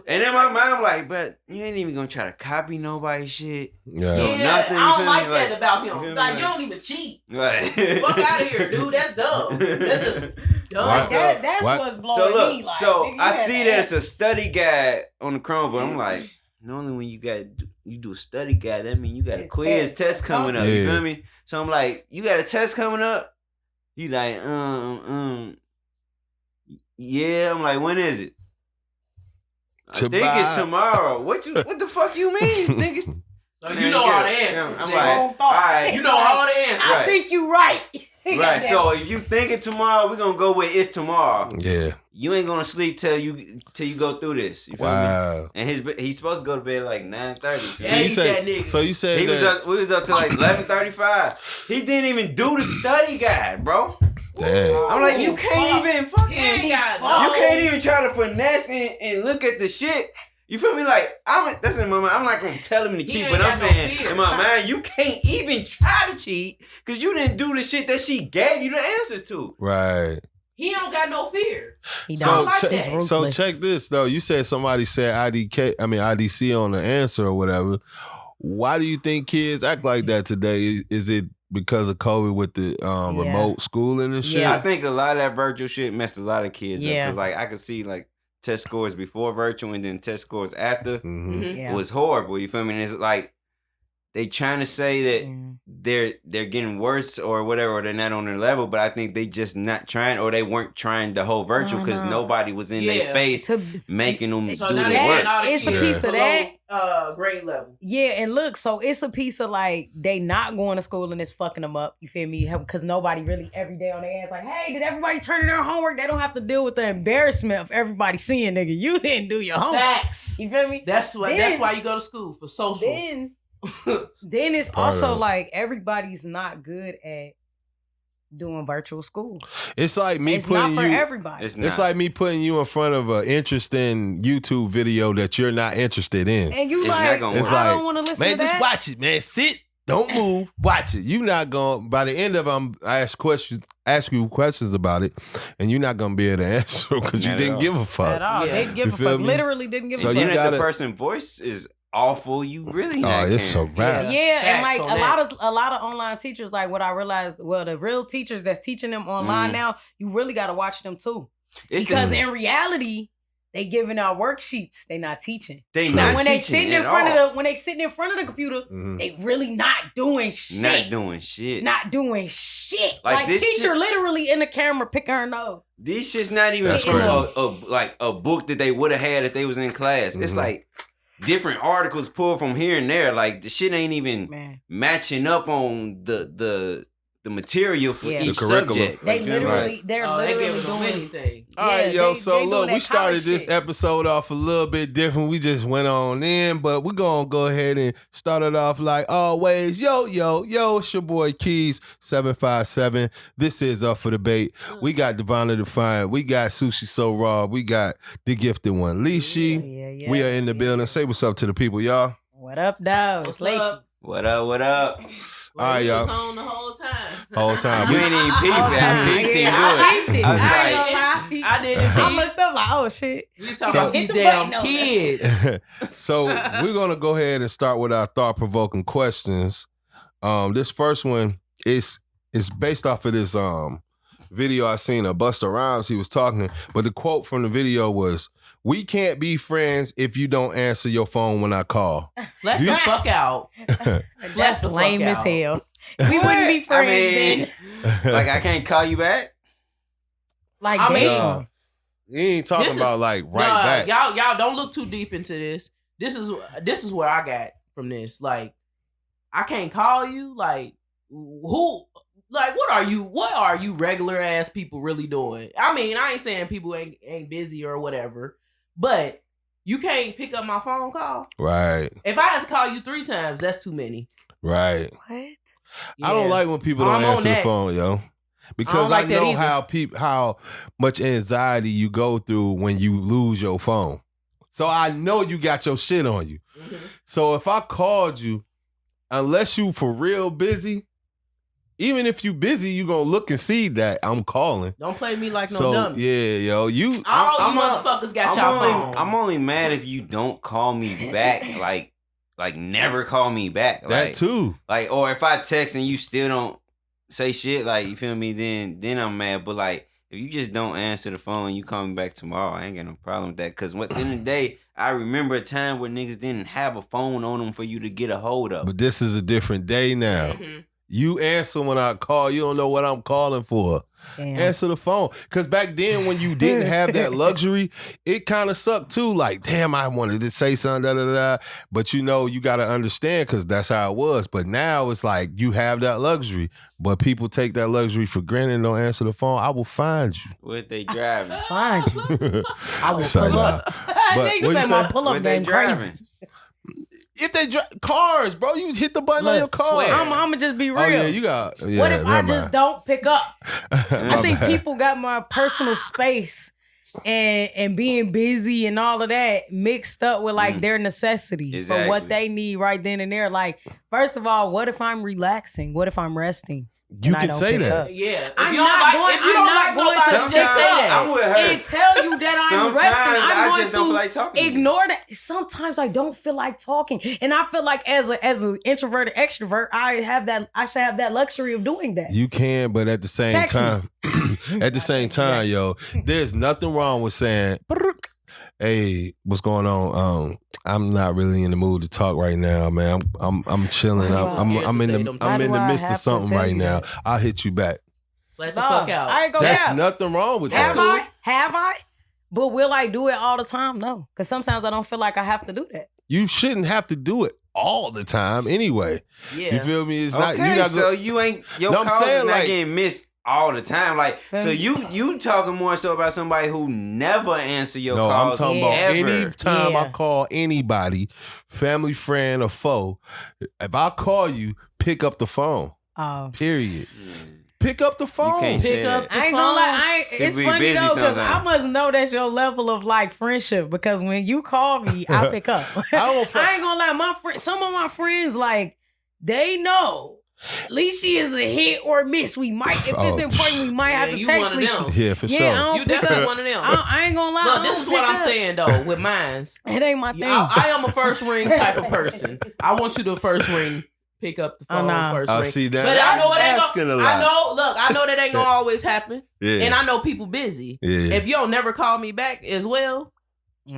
And in my mind, I'm like, but you ain't even gonna try to copy nobody's shit. Yeah. No, nothing. I don't like that like, about him. Like, you don't even cheat. Right. Fuck out of here, dude. That's dumb. That's just dumb. That's what's blowing me. Like, so I see that it's a study guide on the Chrome, but I'm like, normally when you do a study guide, that means you got a quiz test coming up. You feel me? So I'm like, you got a test coming up? You like, yeah. I'm like, when is it? I think it's tomorrow. What the fuck you mean? Think it's so you know all the answers. I'm like, all right. You know all the answers. I think you right. Right. So if you think it tomorrow, we're gonna go with it's tomorrow. Yeah. You ain't gonna sleep till you go through this. You feel me? And he's supposed to go to bed like 9:30. So you said we was up till like 11:35. He didn't even do the study guide, bro. Damn. I'm like, you can't even try to finesse and look at the shit. You feel me? Like, that's in my mind. I'm not going to tell him to cheat, but I'm saying, in my mind, you can't even try to cheat because you didn't do the shit that she gave you the answers to. Right. He don't got no fear. He don't like that. So check this, though. You said somebody said IDC on the answer or whatever. Why do you think kids act like that today? Is it because of COVID with the remote schooling and shit? Yeah, I think a lot of that virtual shit messed a lot of kids up. Because, like, I could see, like, test scores before virtual and then test scores after. It was horrible. You feel me? And it's like, they trying to say that they're getting worse or whatever, or they're not on their level, but I think they just not trying, or they weren't trying the whole virtual because nobody was in their face making them do the work. It's a piece of that. Grade level. Yeah, and look, so it's a piece of like, they not going to school and it's fucking them up. You feel me? Because nobody really every day on their ass like, hey, did everybody turn in their homework? They don't have to deal with the embarrassment of everybody seeing, nigga, you didn't do your homework. Facts. You feel me? That's why you go to school, for social. Then it's also like everybody's not good at doing virtual school. It's like me it's putting not for you. Everybody. It's like me putting you in front of an interesting YouTube video that you're not interested in, and you I don't want to listen. Man, to that. just watch it, man. Sit, don't move, watch it. You not going. By the end of it, I ask you questions about it, and you're not gonna be able to answer because you didn't give a fuck at all. They didn't give a fuck. Literally didn't give a fuck. So you know the person's voice is awful. You really not it's so bad. Yeah, and like a lot of online teachers, like what I realized, the real teachers that's teaching them online now, you really got to watch them too, because in reality, they giving out worksheets. They not teaching. When they sitting in front of the computer, they really not doing shit. Not doing shit. Like this teacher shit, literally in the camera picking her nose. This shit's not even like a book that they would have had if they was in class. It's like different articles pulled from here and there. Like the shit ain't even matching up on the material for each subject. They're literally doing anything. All right, yo. So look, we started this episode off a little bit different. We just went on in, but we're gonna go ahead and start it off like always. Yo, it's your boy Keys 757. This is Up for Debate. We got Divina Defiant. We got Sushi So Raw. We got the gifted one, Lishi. We are in the building. Say what's up to the people, y'all. What up, dog? What's up? What up? All right, y'all. On the whole time. You ain't even peeping. I peeped it good. I didn't. I looked up like, oh shit. We talking about these damn kids. So we're gonna go ahead and start with our thought-provoking questions. This first one is based off of this video I seen of Busta Rhymes. He was talking, but the quote from the video was, "We can't be friends if you don't answer your phone when I call." Let the fuck out. That's lame as hell. We wouldn't be friends then. Like I can't call you back? Like you ain't talking about like back. Y'all don't look too deep into this. This is where I got from this. Like, I can't call you. Like, who? Like, what are you regular ass people really doing? I mean, I ain't saying people ain't busy or whatever, but you can't pick up my phone call. Right. If I have to call you 3 times, that's too many. Right. What? Yeah. I don't like when people don't answer the phone, yo. Because I know how much anxiety you go through when you lose your phone. So I know you got your shit on you. So if I called you, unless you for real busy, even if you busy, you gonna look and see that I'm calling. Don't play me like no dummy. Yeah, yo, all you motherfuckers got y'all phone. I'm only mad if you don't call me back, like never call me back. That too. Like, or if I text and you still don't say shit, like, you feel me, then I'm mad. But like, if you just don't answer the phone and you call me back tomorrow, I ain't got no problem with that. Because at the end of the day, I remember a time where niggas didn't have a phone on them for you to get a hold of. But this is a different day now. Mm-hmm. You answer when I call. You don't know what I'm calling for. Damn. Answer the phone. Because back then when you didn't have that luxury, it kind of sucked too. Like, damn, I wanted to say something, da-da-da-da. But you got to understand because that's how it was. But now it's like you have that luxury. But people take that luxury for granted and don't answer the phone. I will find you. What they driving? Find you. I will pull up. Niggas say my pull up game crazy. If they drive cars, bro, you hit the button on your car. I'm gonna just be real. Oh, yeah, you got. Yeah, what if I just don't pick up? I think people got my personal space and being busy and all of that mixed up with like their necessity for what they need right then and there. Like, first of all, what if I'm relaxing? What if I'm resting? You can say that. Yeah. I'm not going to just say that. I'm with her. And tell you that I'm resting. I'm going don't feel like talking ignore that. Sometimes I don't feel like talking. And I feel like as an introverted extrovert, I should have that luxury of doing that. You can, but at the same time, yo, there's nothing wrong with saying, hey, what's going on? I'm not really in the mood to talk right now, man. I'm chilling. I'm in the midst of something right now. I'll hit you back. Let the fuck out. I ain't That's nothing wrong with that. Have I? But will I do it all the time? No, because sometimes I don't feel like I have to do that. You shouldn't have to do it all the time anyway. Yeah. You feel me? It's not. You so you ain't your calls is not getting missed all the time. Like, so you talking more so about somebody who never answer your calls. No, I'm talking about ever. any time I call anybody, family, friend, or foe. If I call you, pick up the phone. Period. Pick up the phone. You can't say that. I ain't gonna lie. It's funny though, because I must know that's your level of like friendship. Because when you call me, I pick up. I ain't gonna lie. Some of my friends, like, they know. Alicia is a hit or miss. We might, if it's important, we might have to text Alicia. Yeah, for sure. You definitely one of them. I ain't gonna lie. No, this is what I'm saying though. With mines, it ain't my thing. I am a first ring type of person. I want you to first ring. Pick up the phone first ring. See that? But I know it ain't gonna. I know that ain't gonna always happen. Yeah. And I know people busy. Yeah. If you don't never call me back as well, you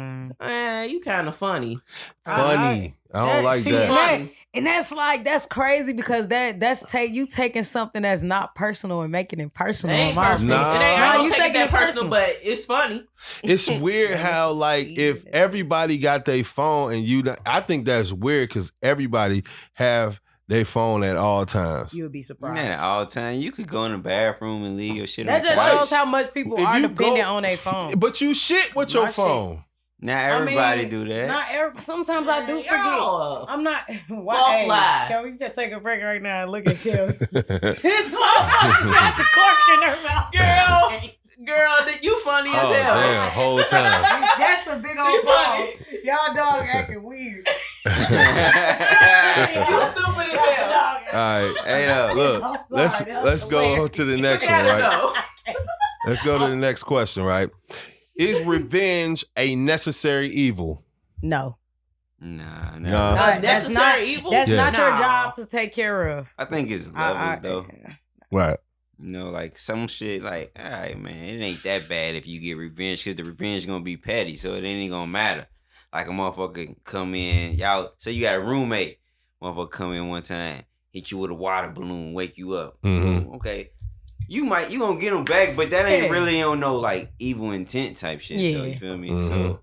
kind of funny. I don't like that. And that's crazy because that's you taking something that's not personal and making it personal. It ain't personal. Nah. It ain't. I don't take it personal, but it's funny. It's weird how like if everybody got their phone and you, I think that's weird because everybody have their phone at all times. You would be surprised. Not at all times. You could go in the bathroom and leave your shit that on the just shows how much people are dependent on their phone. But you shit with your phone. Not everybody do that. Not every. Sometimes I do forget. I'm not. Why? Can we just take a break right now and look at Shelly? This motherfucker got the cork in her mouth. Girl, you funny as hell. Damn, whole time. That's a big old pause. Y'all dog acting weird. You stupid as hell. All right, hey, look, let's go to the next one, right? Let's go to the next question, right? Is revenge a necessary evil? No. Nah. That's not evil. That's not your job to take care of. I think it's levels though. Right. You know, like some shit like, all right, man, it ain't that bad if you get revenge because the revenge gonna be petty, so it ain't gonna matter. Like a motherfucker come in, y'all say you got a roommate, motherfucker come in one time, hit you with a water balloon, wake you up. Mm-hmm. Okay. You gonna get them back, but that ain't really on no like evil intent type shit though, you feel me? Mm-hmm. So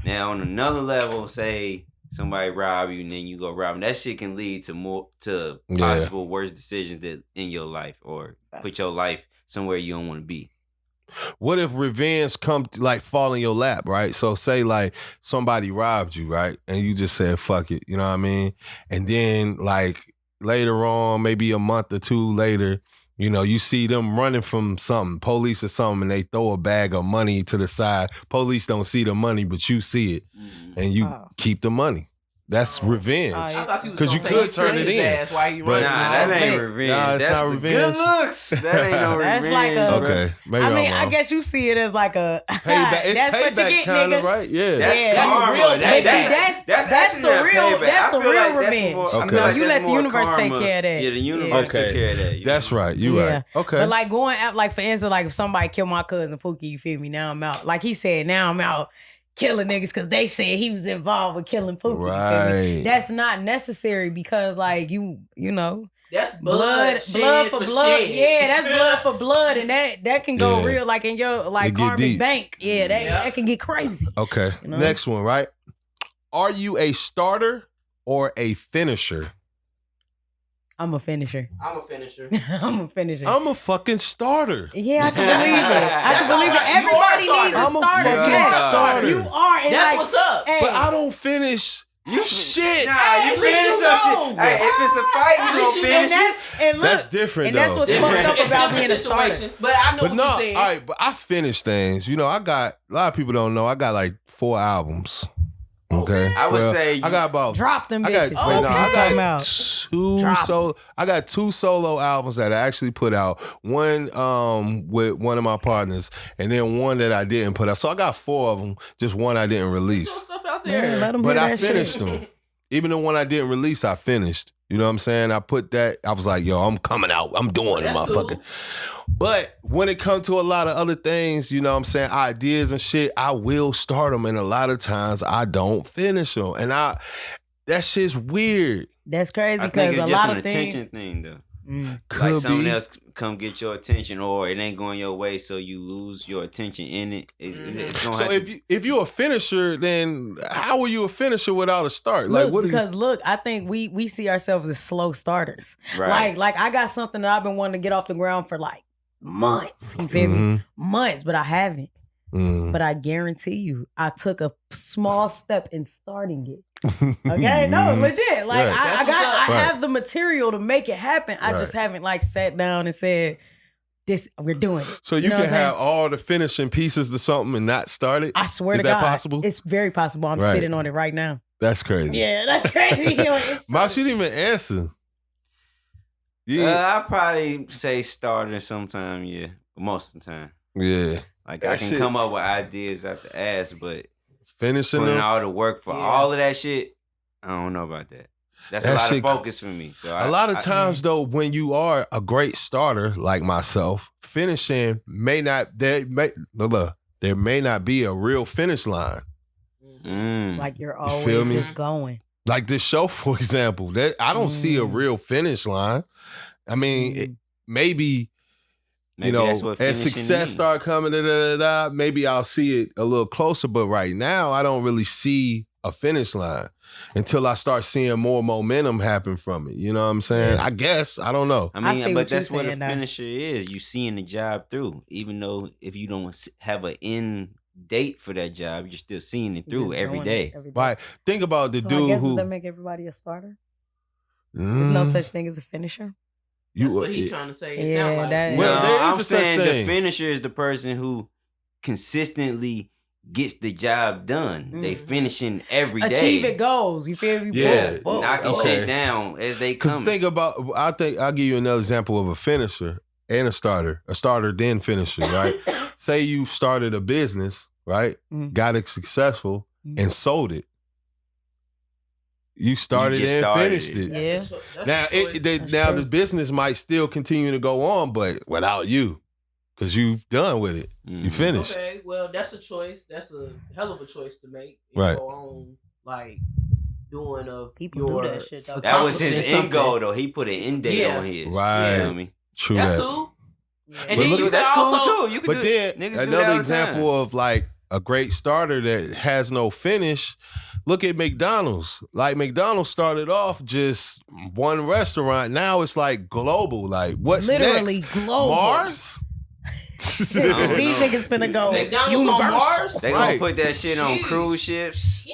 now on another level, say somebody rob you and then you go rob them, that shit can lead to possible worse decisions in your life or put your life somewhere you don't want to be. What if revenge come like fall in your lap, right? So say like somebody robbed you, right? And you just said, fuck it, you know what I mean? And then like later on, maybe a month or two later, you know, you see them running from something, police or something, and they throw a bag of money to the side. Police don't see the money, but you see it, and you keep the money. That's revenge. Because you could turn it in. But that ain't revenge. Nah, that's not the revenge. good looks. That ain't no revenge. That's like a. Okay, maybe I mean, I guess you see it as like a. Payback. It's that's payback, what you get, kinda, nigga. right? Yeah. That's karma. real. That's the real. That's the real revenge. Okay. No, you let the universe take care of that. Yeah, the universe take care of that. That's right. You right. Okay. But like going out, like for instance, like if somebody killed my cousin Pookie, you feel me? Now I'm out. Like he said, now I'm out killing niggas because they said he was involved with killing Pookie. Right. That's not necessary because like you know. That's blood for blood. Shed. Yeah, that's blood for blood, and that can go real like in your like karmic bank. Yeah, that can get crazy. Okay. You know? Next one, right? Are you a starter or a finisher? I'm a finisher. I'm a finisher. I'm a fucking starter. Yeah, I can believe it. Everybody needs a starter. I'm a fucking starter. You are. And that's like, what's up. Hey. But I don't finish. Shit. Nah, you finish some shit. Hey, if it's a fight, you gonna finish it. That's different, and though. that's what's fucked up about being a starter. But I know what you're saying. All right, but I finish things. You know, I got a lot of people don't know. I got like 4 albums. Okay, I would say I got about drop them bitches. I got 2 solo albums that I actually put out. One with one of my partners, and then one that I didn't put out. So I got 4 of them. Just one I didn't release. Stuff out there. Let them But hear I that finished shit. them. Even the one I didn't release, I finished. You know what I'm saying? I put that. I was like, yo, I'm coming out. I'm doing it, motherfucker. Cool. But when it comes to a lot of other things, you know what I'm saying, ideas and shit, I will start them. And a lot of times I don't finish them. And that shit's weird. That's crazy because a lot of things. It's just an attention thing, though. Like someone else come get your attention, or it ain't going your way, so you lose your attention in it. It's gonna so if you're a finisher, then how are you a finisher without a start? Look, I think we see ourselves as slow starters. Right. Like I got something that I've been wanting to get off the ground for like months. You feel me? Months, but I haven't. But I guarantee you, I took a small step in starting it. Okay, no, legit. Like I have the material to make it happen. I just haven't like sat down and said, "This we're doing it." So you can have all the finishing pieces to something and not start it. I swear to God, is that possible? It's very possible. I'm sitting on it right now. That's crazy. Yeah, that's crazy. Ma, she didn't even answer. Yeah, I probably say starting sometime. Yeah, most of the time. Yeah. Like I can come up with ideas at the ass, but finishing putting all the work for all of that shit, I don't know about that. That's a lot of focus for me. So a lot of times though, when you are a great starter like myself, finishing may not there may not be a real finish line. Like you're always just going. Like this show, for example, I don't see a real finish line. I mean, maybe you know, as success start coming, maybe I'll see it a little closer. But right now, I don't really see a finish line until I start seeing more momentum happen from it. You know what I'm saying? Yeah. I guess. I don't know. I mean, but that's what a finisher is. You seeing the job through. Even though if you don't have an end date for that job, you're still seeing it through every day. Right. Think about the dude I guess who... Does that make everybody a starter? There's no such thing as a finisher? That's what he's trying to say. It sounds like. I'm saying the finisher is the person who consistently gets the job done. They finishing every day. Achieving goals. You feel me? Yeah. Knocking shit down as they come. Think about, I'll give you another example of a finisher and a starter then finisher, right? Say you started a business, right? Got it successful and sold it. You started and finished it. Yeah. Now the business might still continue to go on, but without you, because you've done with it. You finished. Okay, well, that's a choice. That's a hell of a choice to make. Right. Go on, like doing people do that shit. Though. That was his end goal, though. He put an end date on his. Right. You know what I mean? True. That's that. cool. And that's cool too. You can but then another example of like a great starter that has no finish. Look at McDonald's. Like McDonald's started off just one restaurant. Now it's like global. Like what's literally next? Global. Mars? These niggas finna go McDonald's Universal. On Mars? They gonna put that shit on cruise ships.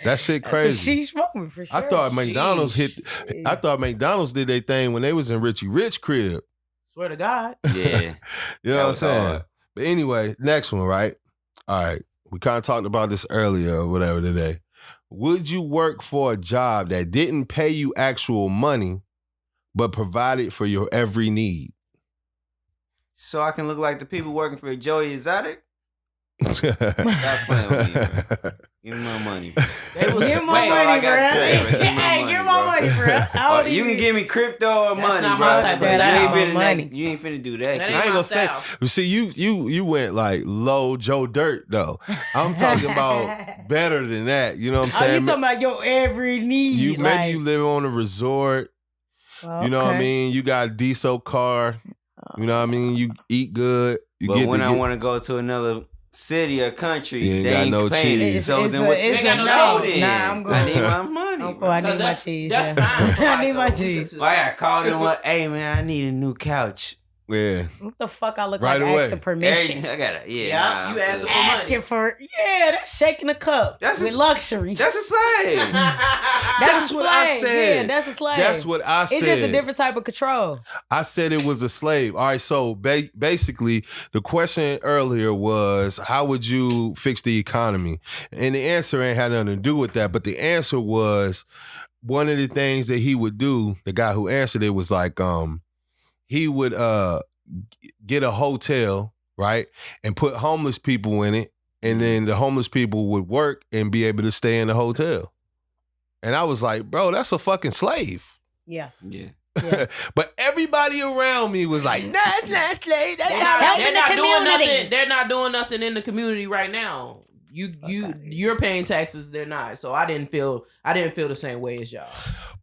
That shit crazy. Sheesh moment for sure. I thought McDonald's I thought McDonald's did their thing when they was in Richie Rich crib. Swear to God. Yeah. You know what I'm saying? Hard. But anyway, next one, right? All right. We kind of talked about this earlier or whatever today. would you work for a job that didn't pay you actual money, but provided for your every need? So I can look like the people working for Joey Exotic? Stop playing with me, bro. Give me my money, bro. Give me my money, bro. Hey, give me my money, bro. You can give me crypto or money, not bro. my type of style. You ain't finna do that. That I ain't gonna say. See, you went like low Joe Dirt though. I'm talking about better than that. You know what I'm saying? You talking about your every need? Maybe you live on a resort. Okay. You know what I mean? You got a diesel car. You know what I mean? You eat good. I want to go to another city or country, they ain't got no cheese. So then what? It's a no. Nah, I'm going. I need my money. I need my cheese. That's fine. I need my cheese. Well, I got called in. Hey man, I need a new couch. Yeah. What the fuck I look right like away. Asking permission? I got it. Yeah, you asking for money. Asking for, that's shaking a cup with luxury. That's a slave. That's what I said. Yeah, that's a slave. That's what I said. It's just a different type of control. I said it was a slave. All right, so basically, the question earlier was, how would you fix the economy? And the answer ain't had nothing to do with that, but the answer was, one of the things that he would do, the guy who answered it was like, he would get a hotel, right, and put homeless people in it, and then the homeless people would work and be able to stay in the hotel. And I was like, bro, that's a fucking slave. Yeah. But everybody around me was like, nah, it's not slave. That's they're not doing nothing. They're not doing nothing in the community right now. You're paying taxes, they're not. So I didn't feel the same way as y'all.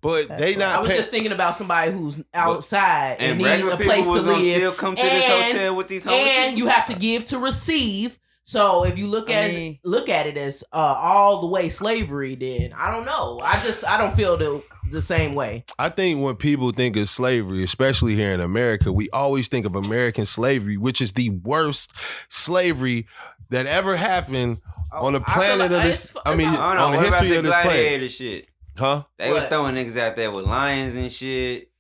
But I was just thinking about somebody who's outside and needing a place to live. Still come to this hotel with these homeless people. And you have to give to receive. So if you look at it as all the way slavery, then I don't know. I don't feel the same way. I think when people think of slavery, especially here in America, we always think of American slavery, which is the worst slavery that ever happened on the planet of this. On the history of this planet. Shit. Huh? They was throwing niggas out there with lions and shit.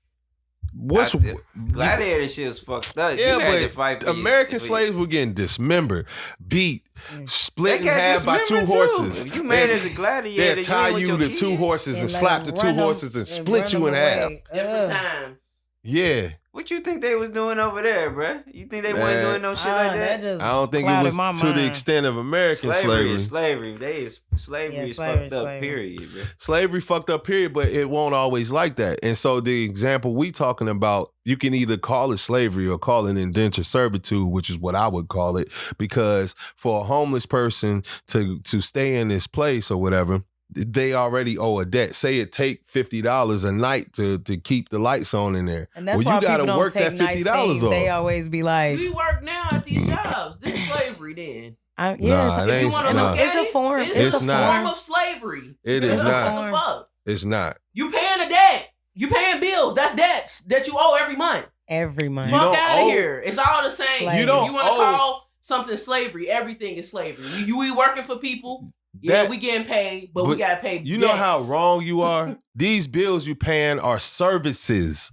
Gladiator shit was fucked up. Yeah, but American slaves were getting dismembered, beat, split in half by two horses. If you made as a gladiator, they'd tie you to two horses and slap the two horses and split you in half. Different times. Yeah. What you think they was doing over there, bruh? You think they wasn't doing no shit like that? I don't think it was to the extent of American slavery. Slavery is fucked up, period, bro. Slavery fucked up, period, but it won't always like that. And so the example we talking about, you can either call it slavery or call it indentured servitude, which is what I would call it, because for a homeless person to stay in this place or whatever, they already owe a debt. Say it take $50 a night to keep the lights on in there. And that's why you gotta work that $50 off. They always be like, we work now at these jobs. This slavery then. If you want to look it's a form. It's a form of slavery. It is not. What the fuck? It's not. You paying a debt. You paying bills. That's debts that you owe every month. Fuck out of here. It's all the same. Slavery. You want to call something slavery, everything is slavery. You working for people. Yeah, we getting paid, but we gotta pay. You know how wrong you are? These bills you paying are services.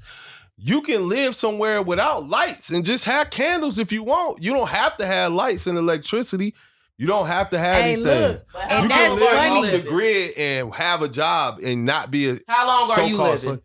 You can live somewhere without lights and just have candles if you want. You don't have to have lights and electricity. You don't have to have these things. And you that's can live off the grid and have a job and not be a How long are you living?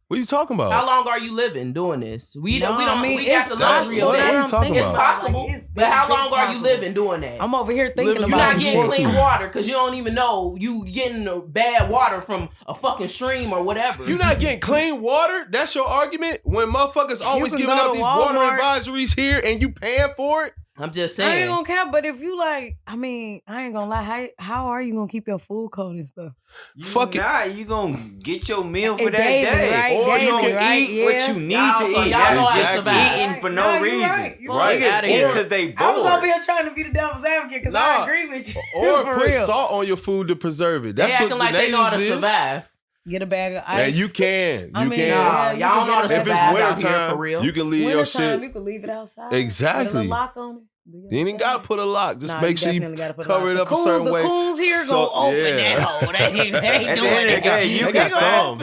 What are you talking about? How long are you living doing this? We got the luxury of that. It's possible. But how long are you living doing that? I'm over here thinking about you're not getting clean water because you don't even know you getting bad water from a fucking stream or whatever. You're not getting clean water? That's your argument? When motherfuckers always giving out these water advisories here and you paying for it? I'm just saying. I ain't gonna care, but if you I ain't gonna lie. How are you gonna keep your food cold and stuff? You gonna get your meal for that daily, day, right? or Daily, you gonna eat what you need to eat. Y'all Not eating for no reason. Right? Eat because they bored. I was over here trying to be the devil's advocate because I agree with you. Or put salt on your food to preserve it. That's they acting like they know how to survive. Get a bag of ice. Yeah, you can. Y'all don't know how to survive. If it's wintertime, for real. you can leave your shit. You can leave it outside. Exactly. Put a lock on it. You ain't gotta put a lock. Just make sure you cover it up a certain way. The coons here go open that hole. They ain't doing it. They got thumbs.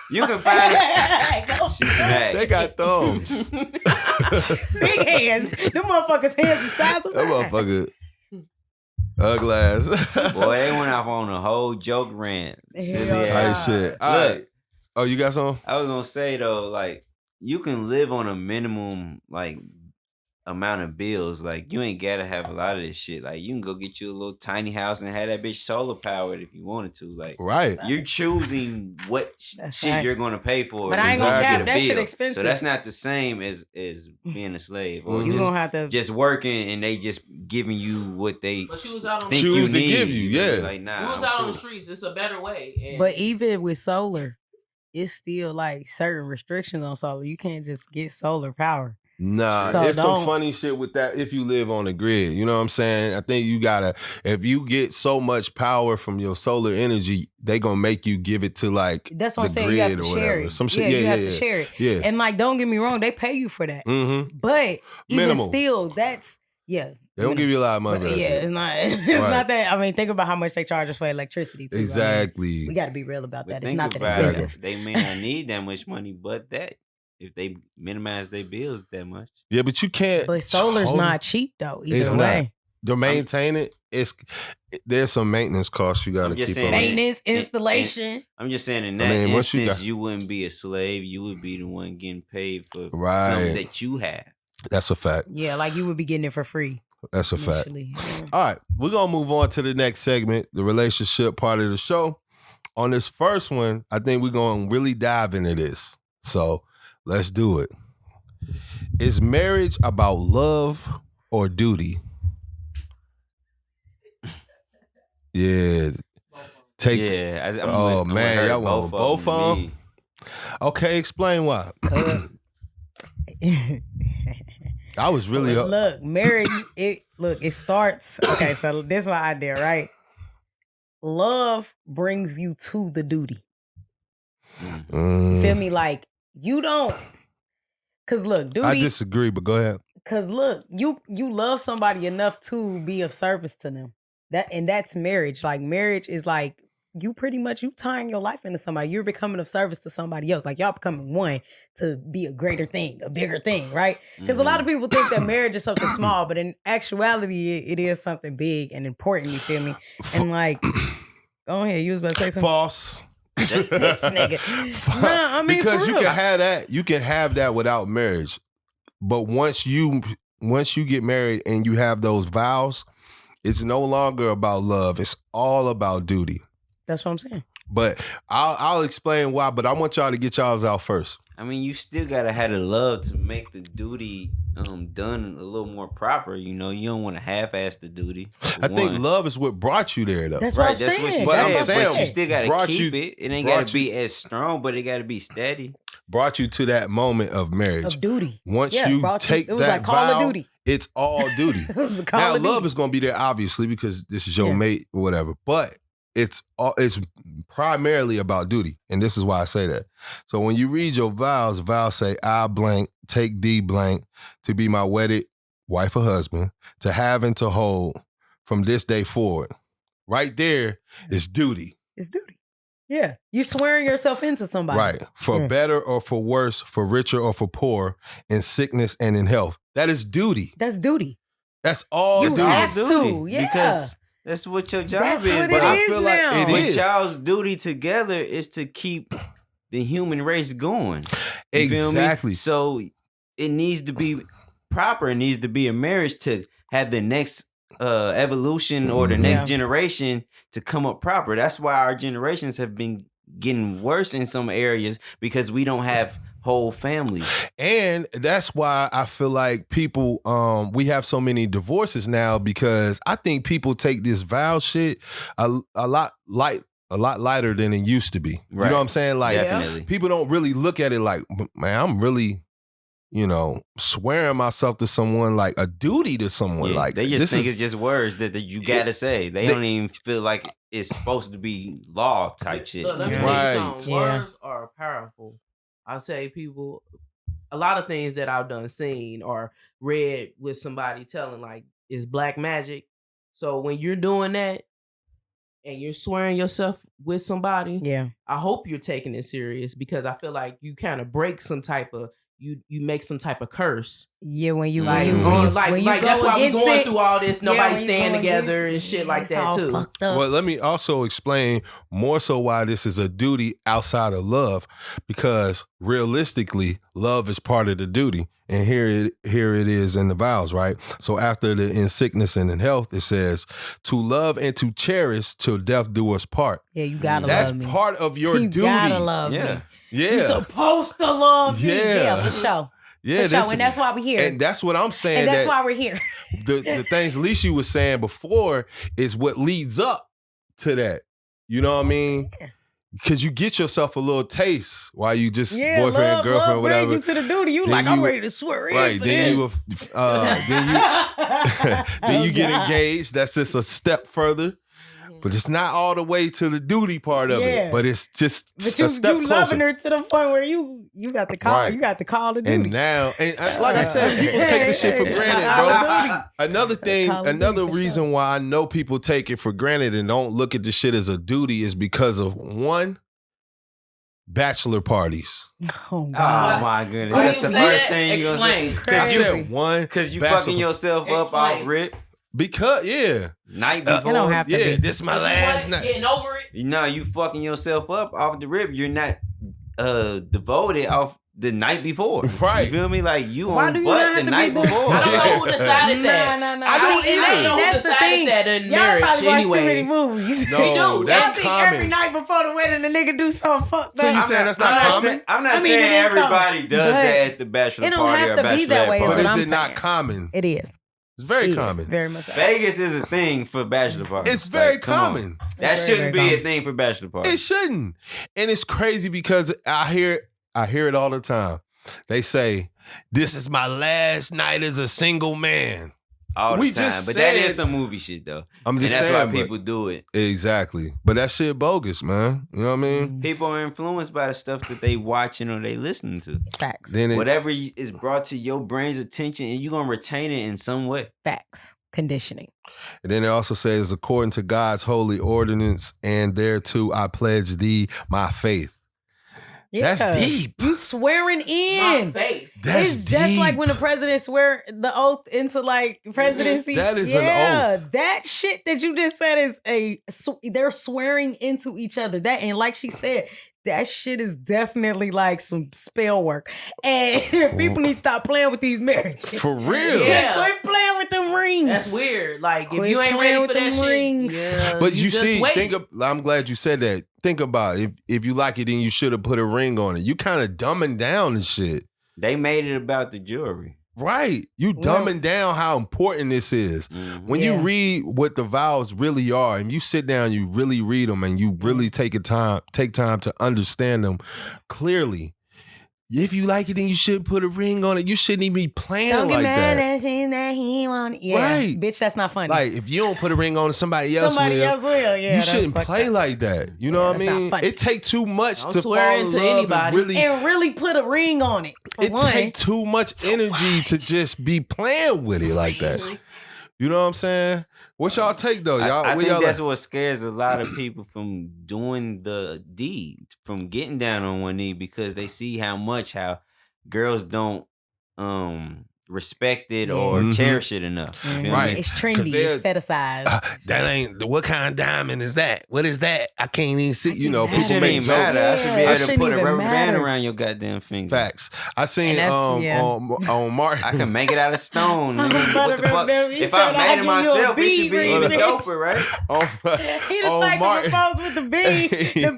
You can find it. They got thumbs. Big hands. Them motherfuckers' hands the size of mine. That motherfucker. Ugly ass. Boy, they went off on a whole joke rant. Silly Type shit. All right. Oh, you got something? I was gonna say though, like, you can live on a minimum like amount of bills. Like, you ain't gotta have a lot of this shit. Like, you can go get you a little tiny house and have that bitch solar powered if you wanted to. Like, right, you're choosing what shit you're gonna pay for. But I ain't gonna cap that shit expensive. So that's not the same as being a slave or you gonna have to just working and they just giving you what they but you was out on think the you to need. Give you. Yeah, like nah. You was out on the streets. It's a better way. And but even with solar, it's still like certain restrictions on solar. You can't just get solar power. Nah, so there's some funny shit with that if you live on the grid. You know what I'm saying? I think you gotta, if you get so much power from your solar energy, they gonna make you give it to like that's what the I'm saying. grid You have to or share whatever. it. Some shit. You have to share it. Yeah. And like, don't get me wrong, they pay you for that. Mm-hmm. But even Minimal. still, that's They don't give you a lot of money. But, it's not. It's not that. I mean, think about how much they charge us for electricity. Too, exactly. I mean, we got to be real about that. It's not that expensive. They may not need that much money, but that if they minimize their bills that much. Yeah, but you can't. But solar's not cheap though. Either way, to maintain it, there's some maintenance costs you got to keep on. Maintenance, installation. I'm just saying in that instance, you wouldn't be a slave. You would be the one getting paid for something that you have. That's a fact. Yeah, like you would be getting it for free. That's a fact. Yeah. All right, we're gonna move on to the next segment, the relationship part of the show. On this first one, I think we're gonna really dive into this. So let's do it. Is marriage about love or duty? Yeah. Oh man, y'all want both of them? Okay, explain why. I was really look, marriage. It starts. Okay, so this is my idea, right? Love brings you to the duty. You feel me? Like you don't. Cause look, duty. I disagree, but go ahead. Cause look, you love somebody enough to be of service to them. That's marriage. Like marriage is like you tying your life into somebody. You're becoming of service to somebody else. Like y'all becoming one to be a greater thing, a bigger thing, right? Because a lot of people think that marriage is something small, but in actuality, it is something big and important. You feel me? And like, go ahead, you was about to say something. False. This nigga. Nah, I mean, because you can have that. You can have that without marriage, but once you get married and you have those vows, it's no longer about love. It's all about duty. That's what I'm saying. But I'll explain why. But I want y'all to get y'all's out first. I mean, you still gotta have the love to make the duty done a little more proper. You know, you don't want to half-ass the duty. I think love is what brought you there, though. That's right. That's what she said. But you still gotta keep it. It ain't gotta be as strong, but it gotta be steady. Brought you to that moment of marriage, of duty. Once you take that like vow, Call of Duty. It's all duty. Now, love is gonna be there, obviously, because this is your mate or whatever. But it's primarily about duty, and this is why I say that. So when you read your vows say, I blank take thee blank to be my wedded wife or husband, to have and to hold from this day forward. Right there is duty. It's duty. Yeah, you swearing yourself into somebody. Right, for better or for worse, for richer or for poor, in sickness and in health. That is duty. That's duty. That's all you duty. have to, because that's what your job that's is. What but it I is feel now. like but y'all's duty together is to keep the human race going. You feel me? So it needs to be proper. It needs to be a marriage to have the next evolution or the next generation to come up proper. That's why our generations have been getting worse in some areas because we don't have whole families. And that's why I feel like people, we have so many divorces now because I think people take this vow shit a lot lighter than it used to be. Right. You know what I'm saying? Like people don't really look at it like, man, I'm really, swearing myself to someone, like a duty to someone. Like they just think it's just words that you gotta say. They don't even feel like it's supposed to be law type shit. Look, let me tell you something. Words are powerful. I'll say people, a lot of things that I've done seen or read with somebody telling like it's black magic. So when you're doing that and you're swearing yourself with somebody, I hope you're taking it serious because I feel like you kind of break some type of you make some type of curse. Yeah, when you like that's why we going through all this. Nobody staying together and shit like that too. Well, let me also explain more so why this is a duty outside of love, because realistically, love is part of the duty. And here it is in the vows, right? So after the in sickness and in health, it says to love and to cherish till death do us part. Yeah, you gotta love me. That's part of your duty. You gotta love me. Yeah. You're supposed to love me. Yeah, for sure. Yeah, and that's why we're here. And that's what I'm saying. And that's why we're here. the things Lisha was saying before is what leads up to that. You know what I mean? Because you get yourself a little taste while you just boyfriend, girlfriend, whatever. You to the duty. You like, I'm ready to swear in. Right. Then you get engaged. That's just a step further. But it's not all the way to the duty part of it. But it's just a step closer. You loving her to the point where you got to call. You got to call the duty. And now, like I said, people take this shit for granted, bro. Another reason why I know people take it for granted and don't look at the shit as a duty is because of one, bachelor parties. Oh my goodness, that's the first thing you gonna say. Because you fucking yourself up off rip. Because night before, don't have to be. This is my last night. Getting over it. You fucking yourself up off the rip. You're not devoted off the night before. Right. You feel me? Like you on butt the night before. I don't know who decided that. No. I don't know who decided that in marriage. Y'all probably watch too many movies. No, that's common. Every night before the wedding, the nigga do something fucked up. So you saying that's not common? I'm not saying everybody does that at the bachelor party or bachelorette party. But is it not common? It is. It's very common. Very much so. Vegas is a thing for bachelor parties. It's very common. That shouldn't be a thing for bachelor parties. It shouldn't. And it's crazy because I hear it all the time. They say, "This is my last night as a single man." All the time. But that is some movie shit though. I'm just saying, that's why people do it. Exactly. But that shit bogus, man. You know what I mean? People are influenced by the stuff that they watching or they listening to. Facts. Whatever is brought to your brain's attention, and you're going to retain it in some way. Facts. Conditioning. And then it also says, according to God's holy ordinance, and thereto I pledge thee my faith. Yeah, that's deep. You swearing in. My faith. That's it's just deep. like when the president swear the oath into like presidency. That is an oath. That shit that you just said is they're swearing into each other. That and like she said, that shit is definitely like some spell work. And people need to stop playing with these marriages. For real. Yeah. Quit playing with them rings. That's weird. Like if you ain't ready for that shit. But you see, I'm glad you said that. Think about it. If you like it, then you should have put a ring on it. You kind of dumbing down the shit. They made it about the jewelry. Right. You dumbing down how important this is. Mm-hmm. When you read what the vows really are, and you sit down, you really read them, and you really take time to understand them clearly. If you like it, then you should put a ring on it. You shouldn't even be playing don't like get mad that. At shit that he want. Yeah, right. Bitch, that's not funny. Like, if you don't put a ring on it, somebody else will. Yeah, you shouldn't play like that. You know what I mean? It take too much to fall in love anybody. And really put a ring on it. It take too much energy to just be playing with it like that. You know what I'm saying? What y'all take though? Y'all, I think that's what scares a lot of people from doing the deed, from getting down on one knee, because they see how girls don't respect it or cherish it enough. Right. It's trendy. It's fetishized. That ain't, what kind of diamond is that? What is that? I can't even see. You know, people shouldn't make even jokes. matter. I should be able to put a rubber band around your goddamn finger. Facts. I seen on Martin. I can make it out of stone. What the fuck? If I made it myself, it should be even doper, right? He the type to propose with the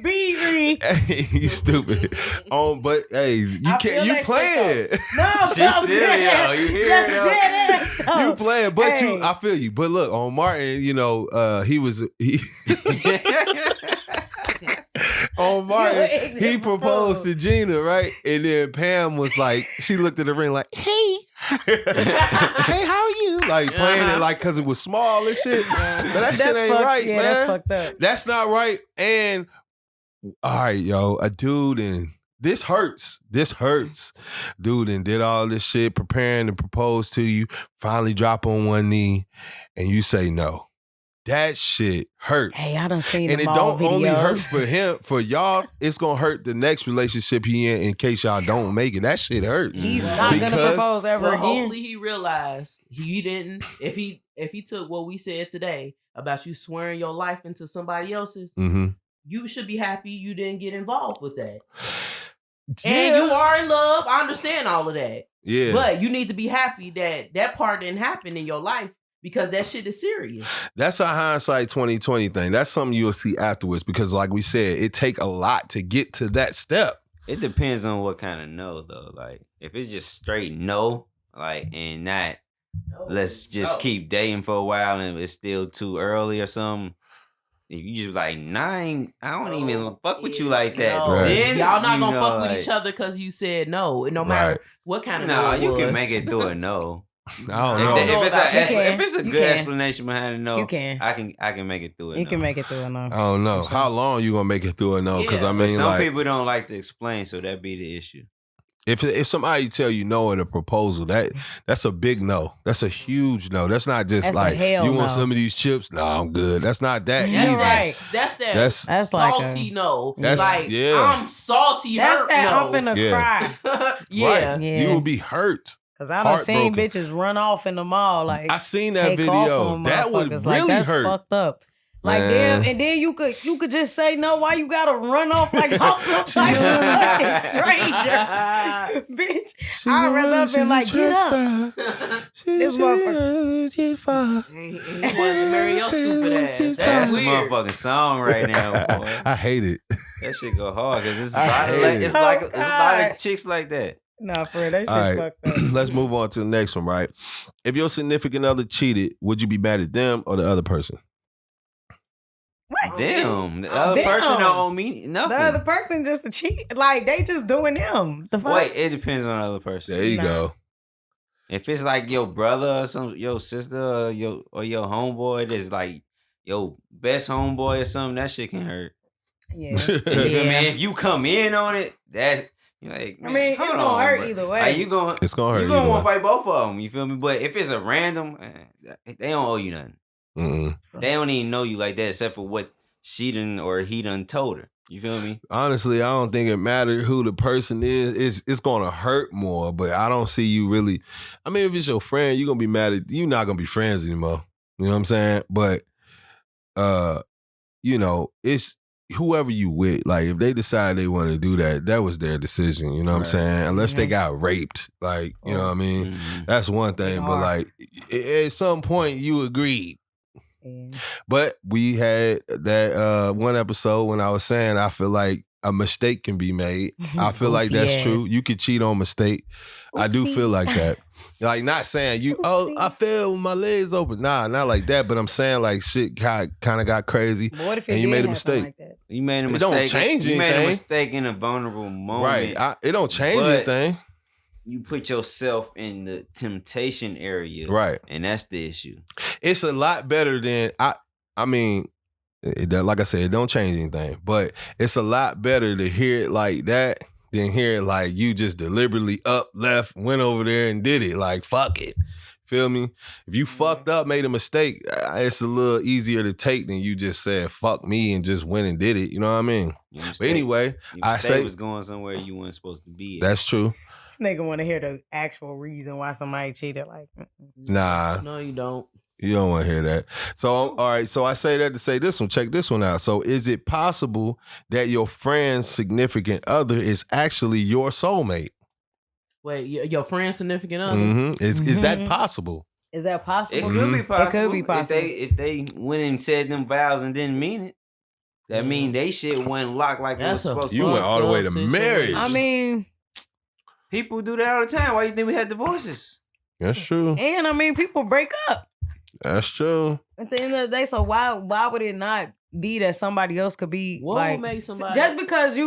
bead ring. Hey, you stupid. But hey, you can't. You playing? No, she's serious. You hear it? You playing, but I feel you. But look, on Martin, you know, on Martin, he proposed to Gina, right? And then Pam was like, she looked at the ring like, hey, hey, how are you? Like playing it like because it was small and shit. But that shit ain't right, man. That's fucked up. That's not right. And all right, yo, a dude and this hurts. Dude, and did all this shit, preparing to propose to you, finally drop on one knee, and you say no. that shit hurts. Hey, I done seen and them it don't videos. only hurt for him, for y'all, it's gonna hurt the next relationship he in case y'all don't make it. That shit hurts. He's not gonna propose ever again. Hopefully he realized he didn't. If he took what we said today about you swearing your life into somebody else's, you should be happy you didn't get involved with that. Yeah. And you are in love. I understand all of that. Yeah. But you need to be happy that part didn't happen in your life. Because that shit is serious. That's a hindsight 2020 thing. That's something you'll see afterwards. Because like we said, it take a lot to get to that step. It depends on what kind of no, though. Like, if it's just straight no, like, and not, let's just keep dating for a while and it's still too early or something. If you just like, I don't even fuck with you like that. No. Right. Then y'all not gonna fuck with each other because you said no. No matter what kind of no it was. You can make it through a no. I don't know. If it's a good explanation behind a no, you can. I can make it through a no. You can make it through a no. I don't know. How long you gonna make it through a no? Because I mean, some people don't like to explain, so that be the issue. If somebody tell you no at a proposal, that's a big no. That's a huge no. That's not just like you want some of these chips. No, I'm good. That's not that easy. Right. That's salty no. That's like I'm salty. That's hurt that no. I'm finna cry. Right. You will be hurt. Cause I done seen bitches run off in the mall. Like I seen that video. That would really that's hurt. Fucked up. Like damn, and then you could just say no. Why you gotta run off like off some type of stranger, bitch? I'd rather been like get up. This motherfucker. He wanted to marry your stupid ass. That's a motherfucking song right now, boy. I hate it. That shit go hard because it's a lot of chicks like that. Nah, for real, that shit fucked up. Let's move on to the next one, right? If your significant other cheated, would you be mad at them or the other person? What? Damn. The other person don't owe me nothing. The other person just a cheat. Like, they just doing them. The fuck? Wait, it depends on the other person. There you go. If it's like your brother or your sister or your homeboy that's like your best homeboy or something, that shit can hurt. Yeah. If you come in on it, that... Like, man, it's gonna hurt either way. Like, it's gonna hurt. You gonna want to fight both of them. You feel me? But if it's a random, they don't owe you nothing. Mm-hmm. They don't even know you like that, except for what she done or he done told her. You feel me? Honestly, I don't think it matters who the person is. It's gonna hurt more. But I don't see you really. I mean, if it's your friend, you are gonna be mad at. You're not gonna be friends anymore. You know what I'm saying? But, it's. Whoever you with, like if they decide they want to do that, that was their decision. You know what I'm saying? Unless they got raped, like you know what I mean. That's one thing. But like at some point, you agreed. But we had that one episode when I was saying I feel like a mistake can be made. I feel like that's true. You could cheat on mistake. I do feel like that. Like not saying I fell with my legs open. Nah, not like that. But I'm saying like shit kind of got crazy. But what if it and you made a mistake? Like that? You made a mistake. It don't change anything. You made a mistake in a vulnerable moment. Right. It don't change anything. You put yourself in the temptation area. Right. And that's the issue. It's a lot better than I mean, like I said, it don't change anything. But it's a lot better to hear it like that than hear it like you just deliberately left, went over there and did it. Like, fuck it. Feel me? If you fucked up, made a mistake, it's a little easier to take than you just said, fuck me, and just went and did it. You know what I mean? But anyway, I say was going somewhere you weren't supposed to be at. That's true. This nigga want to hear the actual reason why somebody cheated. Like, nah. No, you don't. You don't want to hear that. So, all right. So I say that to say this one. Check this one out. So is it possible that your friend's significant other is actually your soulmate? Wait, your friend's significant other? Mm-hmm. Is that possible? Is that possible? It could be possible. It could be possible. If they went and said them vows and didn't mean it, that mean they shit went locked like it was supposed to. You went all the way to marriage. I mean, people do that all the time. Why you think we had divorces? That's true. And I mean, people break up. That's true. At the end of the day, so why would it not be that somebody else could be what like would make somebody just because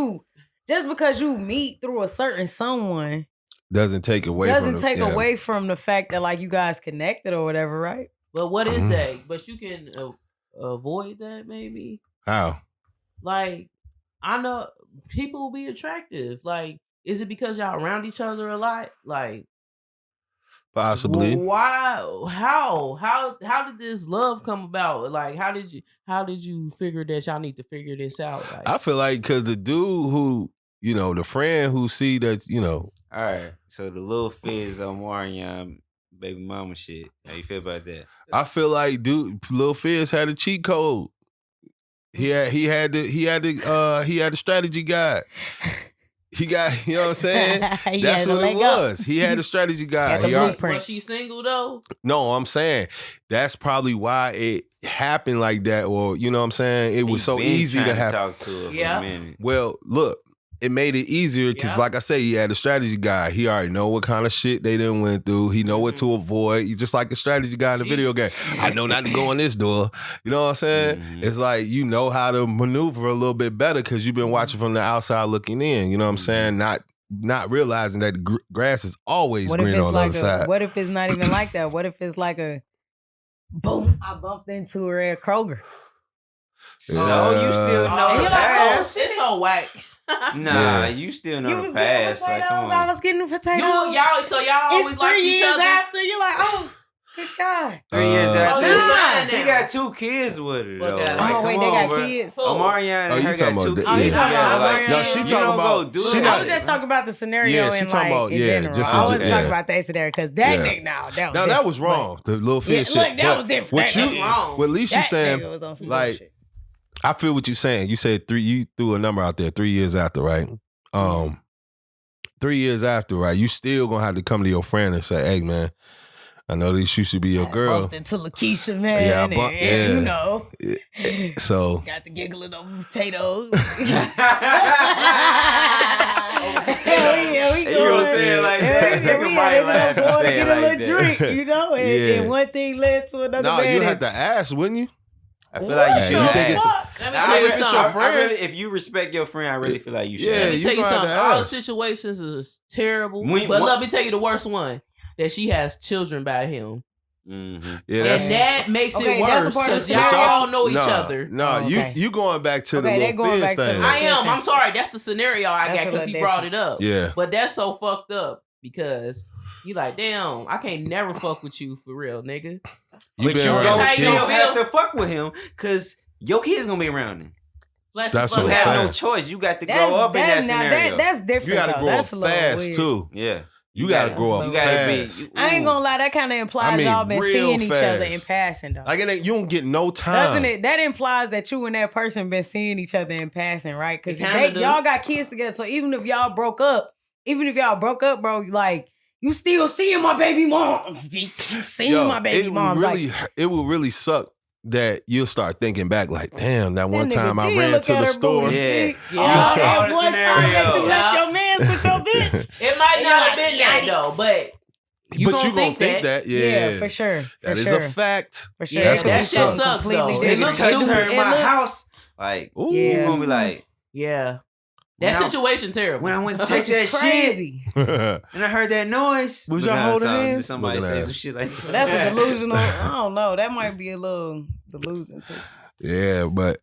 you meet through a certain someone doesn't take away from the fact that like you guys connected or whatever, right? But what is that? But you can avoid that maybe. How? Like I know people will be attractive. Like is it because y'all around each other a lot? Like Possibly. Wow. How did this love come about? Like, how did you figure that y'all need to figure this out? Like, I feel like because the dude who, the friend who see that, All right. So the little Fizz on Marion baby mama shit. How you feel about that? I feel like Lil Fizz had a cheat code. He had the strategy guide. He got, you know what I'm saying? That's what it was. He had a strategy guide. Was she single though? No, I'm saying that's probably why it happened like that, or you know what I'm saying? It was so easy to have. Talk to her for a minute. Well, look, it made it easier because, like I say, he had a strategy guy. He already know what kind of shit they done went through. He know what to avoid. He just like the strategy guy in the video game. I know not to go in this door. You know what I'm saying? It's like you know how to maneuver a little bit better because you've been watching from the outside looking in. You know what I'm saying? Not realizing that the grass is always green on the other side. What if it's not even like that? What if it's like a boom? I bumped into her at Kroger. So you still know the past? It's so whack. Nah, you still know the past. Like, come on. I was getting the potatoes. Y'all always like each other. 3 years after, you're like, oh, good God. 3 years after. He got 2 kids with her, though. Like, oh, wait, they got kids? Omarion and her got 2 kids. Oh, you talking about no, she talking about. I was just talking about the scenario in general. I wasn't talking about that scenario because that nigga, that was wrong. The little Fizz shit. Look, that was different. What at least you saying, like, I feel what you're saying. You said 3. You threw a number out there. 3 years after, right? 3 years after, right? You still gonna have to come to your friend and say, "Hey, man, I know this used to be your girl." Bumped into Lakeisha, man. And you know, so got the giggling over potatoes. You know what I'm saying? Like that. We had going to get a little drink, you know, and one thing led to another. No, you had to ask, wouldn't you? I feel like you should ask. Let me tell you something. If you respect your friend, I really feel like you should. Let me tell you something. All the situations is terrible. But let me tell you the worst one. That she has children by him. Mm-hmm. Yeah, and that makes it worse because y'all all know each other. No, you going back to the little Fizz thing. I am. I'm sorry. That's the scenario I got because he brought it up. Yeah. But that's so fucked up because you like, damn, I can't never fuck with you for real, nigga. But you don't have to fuck with him because your kid's gonna be around him. That's what you I'm have saying. no choice. You got to grow up in that scenario. That's different. You got to grow up fast too. Yeah. You gotta grow up fast. I ain't gonna lie, that kind of implies y'all been seeing each other in passing though. Like you don't get no time. Doesn't it? That implies that you and that person been seeing each other in passing, right? Because y'all got kids together. So even if y'all broke up, bro, like you still seeing my baby moms. You seeing my baby moms. It will really suck that you'll start thinking back like, damn, that one time I ran to the store. Yeah. That one time that you left your mans with your bitch. It might not have been that though, but you gonna think that. Yeah, for sure. That is a fact. For sure. That's that shit sucks though. Nigga touched her in my house. Like, you gonna be like, yeah. That situation terrible. When I went to take that shit and I heard that noise. Was y'all holding hands? Somebody say some shit like that. But that's a delusional. I don't know. That might be a little delusion too. Yeah, but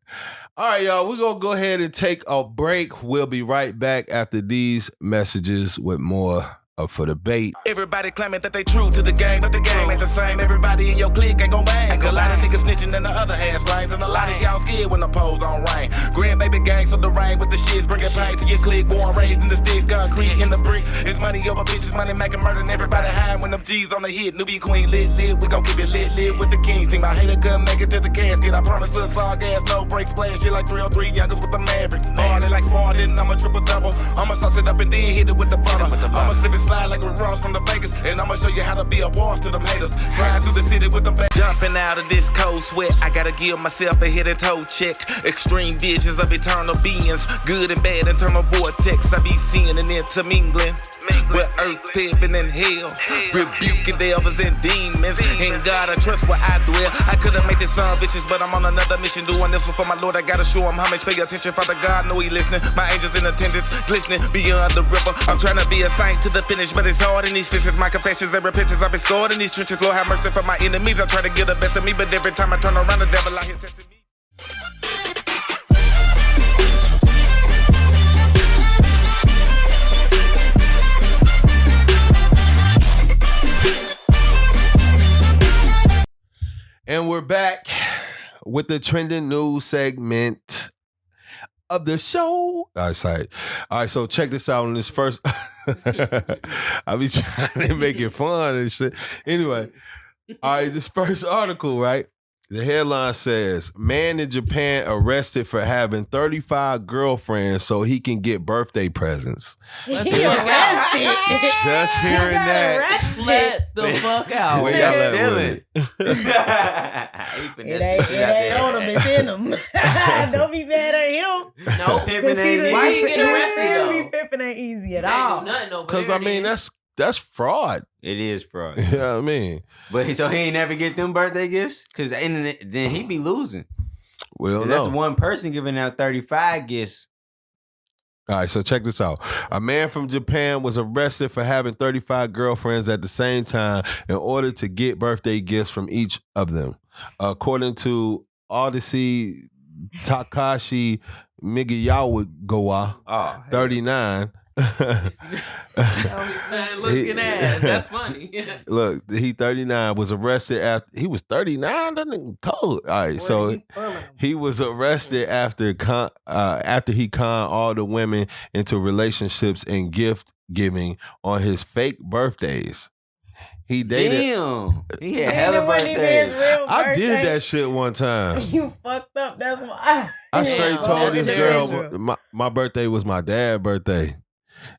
all right, y'all. We're gonna go ahead and take a break. We'll be right back after these messages with more Up for Debate. Everybody claiming that they true to the game, but the game ain't the same. Everybody in your clique ain't gon' bang. A lot of niggas snitching and the other half lanes, and a lot of y'all scared when the poles don't rain. Grandbaby gang, so the rain with the shits, bringing pain to your clique. Born raised in the sticks, concrete in the bricks. It's money over bitches, money making murder, and everybody high when them G's on the hit. Newbie queen lit, we gon' keep it lit with the kings team. I hate a gun, make it to the casket. I promise us all gas, no brakes, playing shit like 303 youngers with the Mavericks. Ballin' like Spartan, I'm a triple double. I'ma sauce it up and then hit it with the butter. I'ma sip it slide like Rick Ross from the Vegas, and I'ma show you how to be a boss to them haters. Slide through the city with them jumping out of this cold sweat. I gotta give myself a hit and toe check. Extreme visions of eternal beings, good and bad internal vortex. I be seeing and intermingling with earth, heaven, and hell, rebuking devils and demons. In God I trust where I dwell. I could've made this song vicious, but I'm on another mission doing this one for my Lord. I gotta show him homage, pay attention. Father God know he listening. My angels in attendance, glistening beyond the river. I'm trying to be a saint to the finish, but it's hard in these fences. My confessions and repentance, I've been scored in these trenches. Lord have mercy for my enemies. I try to get the best of me, but every time I turn around, the devil out here testing me. back with the trending news segment of the show. All right, so check this out on this first. I be trying to make it fun and shit. Anyway, all right, this first article, right? The headline says, man in Japan arrested for having 35 girlfriends so he can get birthday presents. Just hearing that. Let the fuck out. Where y'all at with it ain't on him, it's in him. Don't be mad at him. Nope. Why you get arrested though? Pimping ain't easy at all. Because I mean, that's fraud. It is fraud. You know what I mean? But so he ain't never get them birthday gifts? Because then he be losing. Well, that's one person giving out 35 gifts. All right, so check this out. A man from Japan was arrested for having 35 girlfriends at the same time in order to get birthday gifts from each of them. According to Odyssey Takashi Miyazawa, 39. Looking at that's funny. Look, he 39 was arrested after he was 39. That nigga cold. All right, so he was arrested after he conned all the women into relationships and gift giving on his fake birthdays. He dated. Damn, he had hella birthdays. I did that shit one time. You fucked up. That's why I straight told this girl my birthday was my dad's birthday.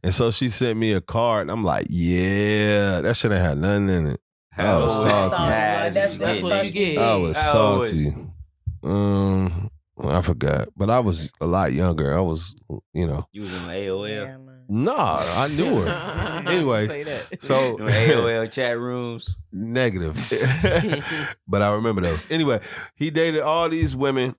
And so she sent me a card, and I'm like, yeah, that shit ain't had nothing in it. I was salty. That's what you get. I was salty. I forgot. But I was a lot younger. I was, You was in AOL? Nah, I knew her. Anyway, so AOL chat rooms. Negative. But I remember those. Anyway, he dated all these women.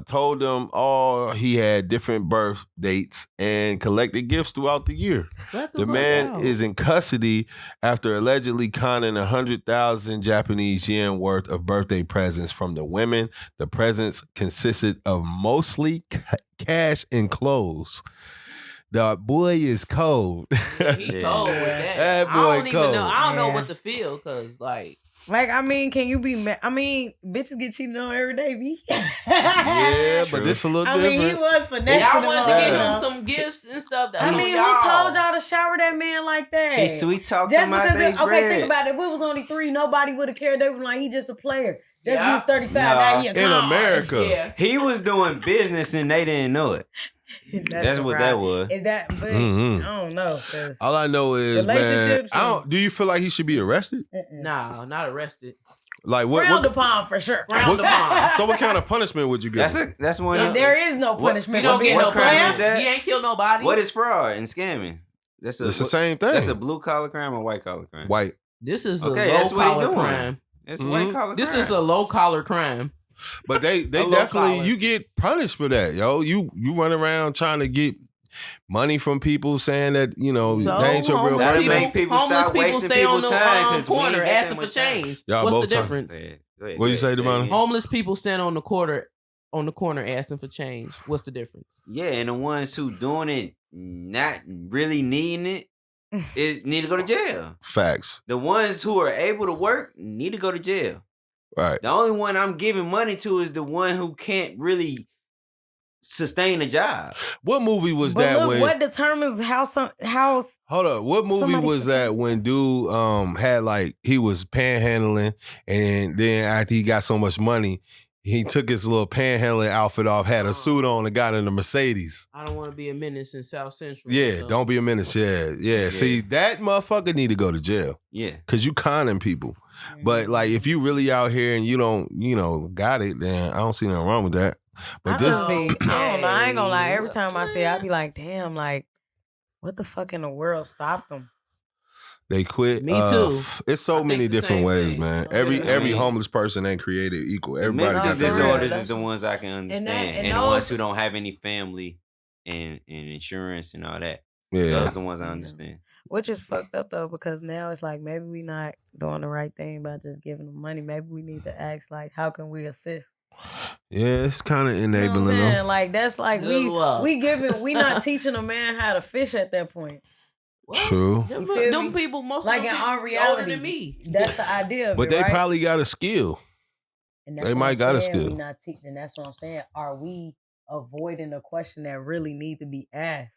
Told them all he had different birth dates and collected gifts throughout the year. The man is in custody after allegedly conning 100,000 Japanese yen worth of birthday presents from the women. The presents consisted of mostly cash and clothes. The boy is cold. He cold with that. That boy cold. I don't know what to feel because Like, I mean, can you be mad? I mean, bitches get cheated on every day, B. Yeah, but this a little different. I mean, he was finessing y'all wanted to get him some gifts and stuff. I mean, who told y'all to shower that man like that? He sweet talked him out their bread. Okay, think about it. If we was only 3, nobody would have cared. They was like, he just a player. That's when he's 35. Now he a in America. Yeah. He was doing business and they didn't know it. That's what that was. Is that? But I don't know. All I know is, man, do you feel like he should be arrested? No, not arrested. Like what? Frowned upon for sure. Frowned upon. So what kind of punishment would you give? That's one. If there is no punishment, you don't get no crime is that? He ain't killed nobody. What is fraud and scamming? It's the same thing. That's a blue collar crime or white collar crime. White. This is a low collar crime. It's white collar. This is a low collar crime. But they definitely you get punished for that, yo. You run around trying to get money from people saying that they ain't your real birthday. Make people stop wasting people's time because corner asking for change. What's the difference? What you say, Devon? Homeless people stand on the corner asking for change. What's the difference? Yeah, and the ones who doing it not really needing it need to go to jail. Facts. The ones who are able to work need to go to jail. Right. The only one I'm giving money to is the one who can't really sustain a job. What movie was that? What determines how? Hold up. What movie was that when dude had he was panhandling and then after he got so much money, he took his little panhandling outfit off, had a suit on, and got in the Mercedes. I don't want to be a menace in South Central. Yeah, don't be a menace. Yeah. See, that motherfucker need to go to jail. Yeah. Because you conning people. But if you really out here and you don't, got it, then I don't see nothing wrong with that. But I don't know. I ain't gonna lie. Every time I see it, I be like, damn, what the fuck in the world stopped them? They quit. Me too. It's so many different ways, man. Every homeless person ain't created equal. Everybody got disorders is the ones I can understand, and the ones who don't have any family and insurance and all that. Yeah, those are the ones I understand. Which is fucked up though, because now it's like maybe we not doing the right thing by just giving them money. Maybe we need to ask how can we assist? Yeah, it's kind of enabling them. That's we not teaching a man how to fish at that point. Well, true. Them people, most of them in our reality, older than me. That's the idea of but it, they right? probably got a skill. And they might got a skill. And that's what I'm saying. Are we avoiding a question that really need to be asked?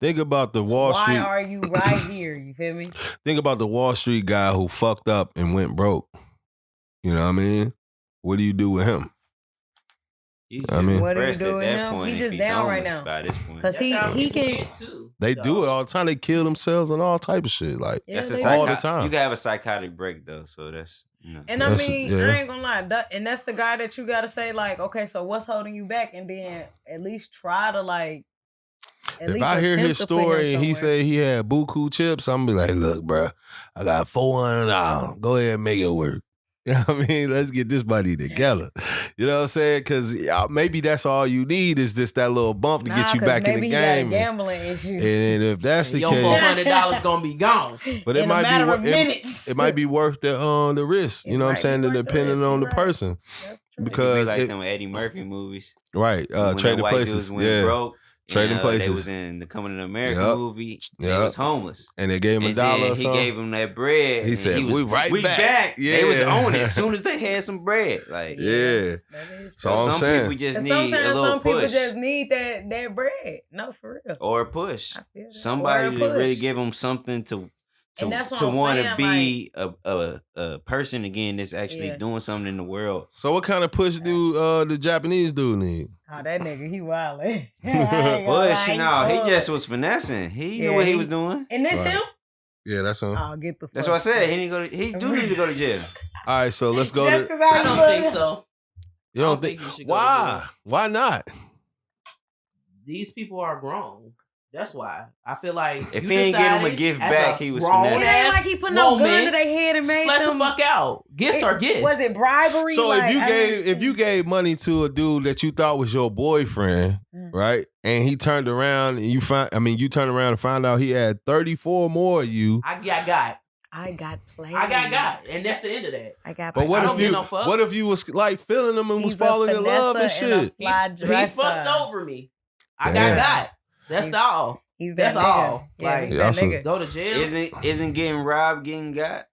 Think about the Wall Street. Why are you right here? You feel me? Think about the Wall Street guy who fucked up and went broke. You know what I mean? What do you do with him? He's just depressed at that point. He's just down right now. By this point. Because he can too. They do it all the time. They kill themselves and all type of shit. Like that's all the time. You can have a psychotic break though, so that's And I mean, I ain't gonna lie, and that's the guy that you gotta say like, okay, so what's holding you back, and then at least try to like. If I hear his story and he say he had buku chips, I'm gonna be like, look, bro, I got $400. Go ahead and make it work. You know what I mean? Let's get this money together. You know what I'm saying? Because maybe that's all you need is just that little bump to get you back in the game. Got a gambling issue. And if that's the case, your $400 gonna be gone. But it might be minutes. It might be worth the risk. You know what I'm saying? Depending on the person. Because it be like them Eddie Murphy movies, right? Trading Places. Broke. Trading Places. They was in the Coming to America movie. They was homeless. And they gave him $1 or he gave him that bread. He said, we back. Yeah. They was on it as soon as they had some bread. Like So I'm some saying. People just need a little some push. People just need that bread. No, for real. Or a push. Somebody to really give them something to want to be a person again that's actually doing something in the world. So what kind of push do the Japanese dude need? Oh, that nigga, he wildin'. Push, no, he just was finessing. He knew what he was doing. And that's him? Yeah, that's him. Oh, get the fuck. That's what I said. He do need to go to jail. All right, so let's go I don't think so. You don't think? Why? Why not? These people are grown. That's why. I feel like if he ain't get him a gift back, he was finessing. It ain't like he put no gun to their head and made them. Let the fuck out. Gifts are gifts. Was it bribery? So if you gave money to a dude that you thought was your boyfriend, right, and he turned around and you turned around and found out he had 34 more of you. I got played. I got, and that's the end of that. I got. But what if you was like feeling him and was falling in love and shit? He fucked over me. I got. That's all. That's all. Like that nigga. Go to jail. Isn't getting robbed getting got?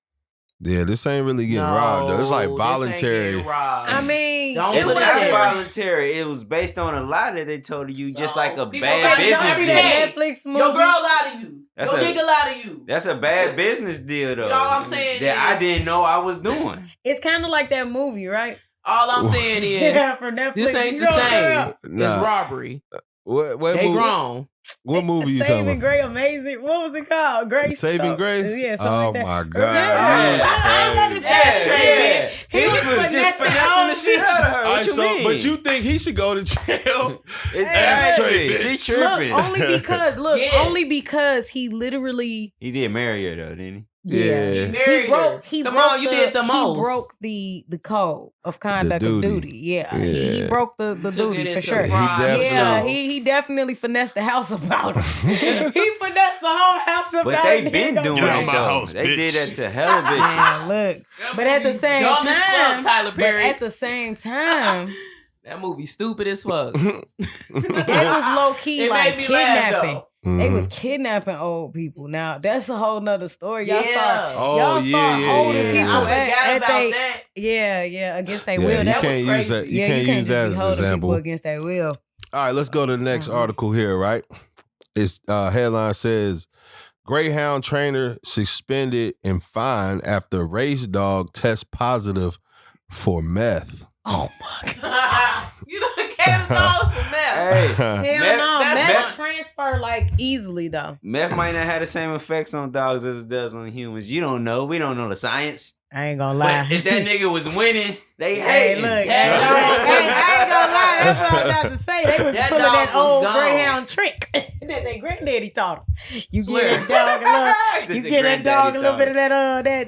Yeah, this ain't really getting robbed though. It's like voluntary. I mean, it's not voluntary. It was based on a lie that they told you, just like a bad business deal. Netflix movie. Your girl lied to you. Your nigga lied to you. That's a bad business deal though. All I'm saying that I didn't know I was doing. It's kind of like that movie, right? All I'm saying is for Netflix, this ain't the same. It's robbery. What they grown. What movie you talking about? Saving Grace, amazing. What was it called? Grace. Saving Grace? Yeah, oh like my God. He was just finessing the shit out of her. What you mean? But you think he should go to jail? Exactly. She tripping. Only because he literally. He did marry her though, didn't he? Yeah. He Come broke on, you did the most. He broke the code of conduct of duty. Yeah. He broke the duty for sure. He definitely finessed the house about it. He finessed the whole house about it. But they been doing it though. They did that to hella bitches. Look, but at the same time, Tyler Perry. But at the same time. That movie stupid as fuck. That was low key like kidnapping. They was kidnapping old people. Now that's a whole nother story. Y'all start holding people at they. Yeah, against their will. That was crazy. You can't use that as an example. Against their will. All right, let's go to the next article here. Right, it's headline says Greyhound trainer suspended and fined after race dog tests positive for meth. Oh my God. You done gave the dogs for meth. Hey, meth transfer like easily though. Meth might not have the same effects on dogs as it does on humans. You don't know. We don't know the science. I ain't gonna lie. But if that nigga was winning, they hating. I ain't gonna lie. That's what I was about to say. They was pulling that old Greyhound trick that their granddaddy taught them. You get that dog a little bit of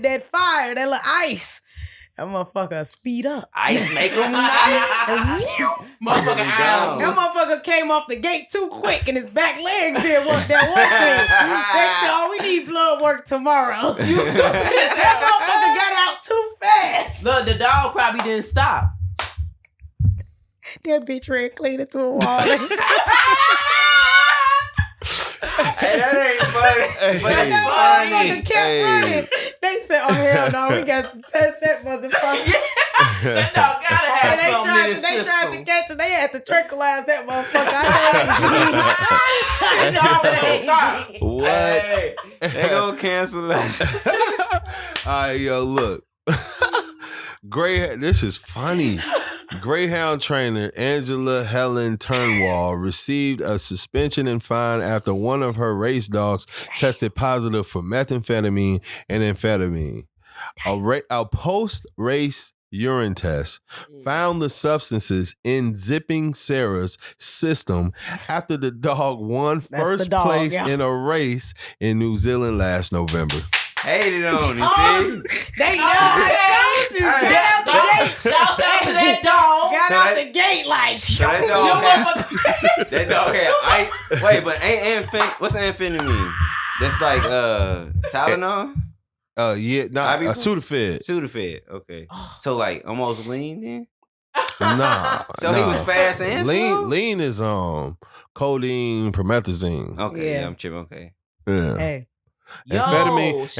that fire, that little ice. That motherfucker speed up. Ice make him nice. That motherfucker came off the gate too quick and his back legs did work that one thing. They said, oh, we need blood work tomorrow. You stupid. That motherfucker got out too fast. Look, the dog probably didn't stop. That bitch ran clean into a wall. Hey, that ain't funny. But it's funny. Kept running. They said, "Oh hell no, we got to test that motherfucker." That dog gotta have something in his They system. tried to catch it. They had to tranquilize that motherfucker. What? Hey, they gonna cancel us. All right, yo, look. This is funny. Greyhound trainer Angela Helen Turnwall received a suspension and fine after one of her race dogs tested positive for methamphetamine and amphetamine. A post-race urine test found the substances in Zipping Sarah's system after the dog won first place in a race in New Zealand last November. Hated on him, see? They know. I told you. Get out the gate. Shouts out to that dog. Got out the gate like. So that dog had wait, but ain't what's amphetamine? That's like Tylenol? Yeah, Sudafed. Sudafed, okay. So like almost lean then? Nah. So he was fast and slow? Lean is codeine, promethazine. Okay, yeah, I'm tripping, okay. Yeah. Hey. Amphetamine is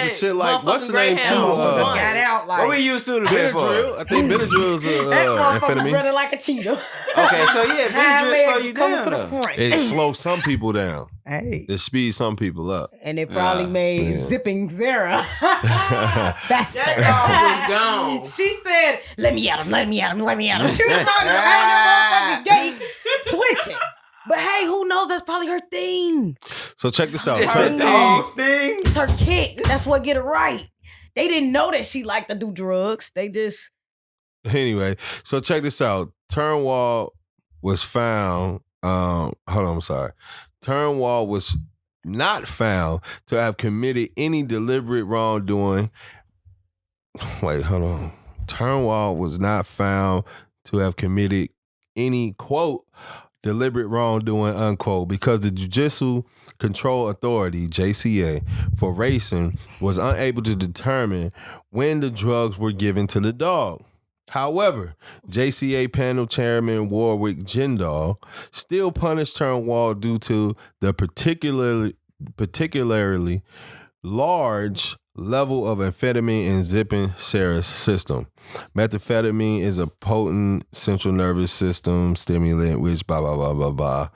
a shit like, what's the name too? Got out like. What we use Sudafed for? Benadryl. I think Benadryl is amphetamine. Running like a cheetah. Okay, so yeah, Benadryl slow you down to the though. front. It slows some people down. Hey. It speeds some people up. And it probably made Zipping Zara faster. That dog was gone. She said, "Let me at him, let me at him, let me at him." She was probably behind that motherfucking gate, switching. But hey, who knows? That's probably her thing. So check this out. It's her thing. It's her kick. That's what get it right. They didn't know that she liked to do drugs. They just... Anyway, so check this out. Turnwall was found... Turnwall was not found to have committed any deliberate wrongdoing. Wait, hold on. Turnwall was not found to have committed any, quote, deliberate wrongdoing, unquote, because the Judicial Control Authority, JCA, for racing was unable to determine when the drugs were given to the dog. However, JCA panel chairman Warwick Jindal still punished Turnwall due to the particularly large level of amphetamine in Zipping Sarah's system. Methamphetamine is a potent central nervous system stimulant, which blah, blah, blah, blah, blah.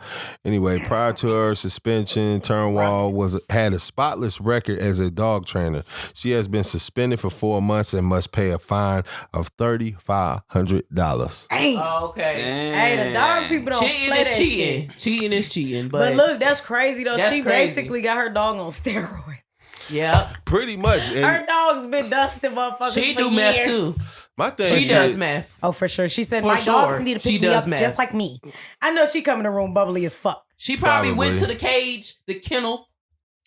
Anyway, prior to her suspension, Turnwall had a spotless record as a dog trainer. She has been suspended for 4 months and must pay a fine of $3,500. Hey. Oh, okay. Damn. Hey, the dog people don't Cheating play is that cheating. shit. Cheating is cheating. But look, that's crazy though. That's She crazy. basically got her dog on steroids. Yeah. Pretty much. And Her dog's been dusting motherfuckers She for do years. meth too. my thing She does meth. Oh, for sure. She said, For my sure. dogs need to She pick me does up meth. just like me. I know she come in the room bubbly as fuck. She probably went Probably. to the cage, the kennel,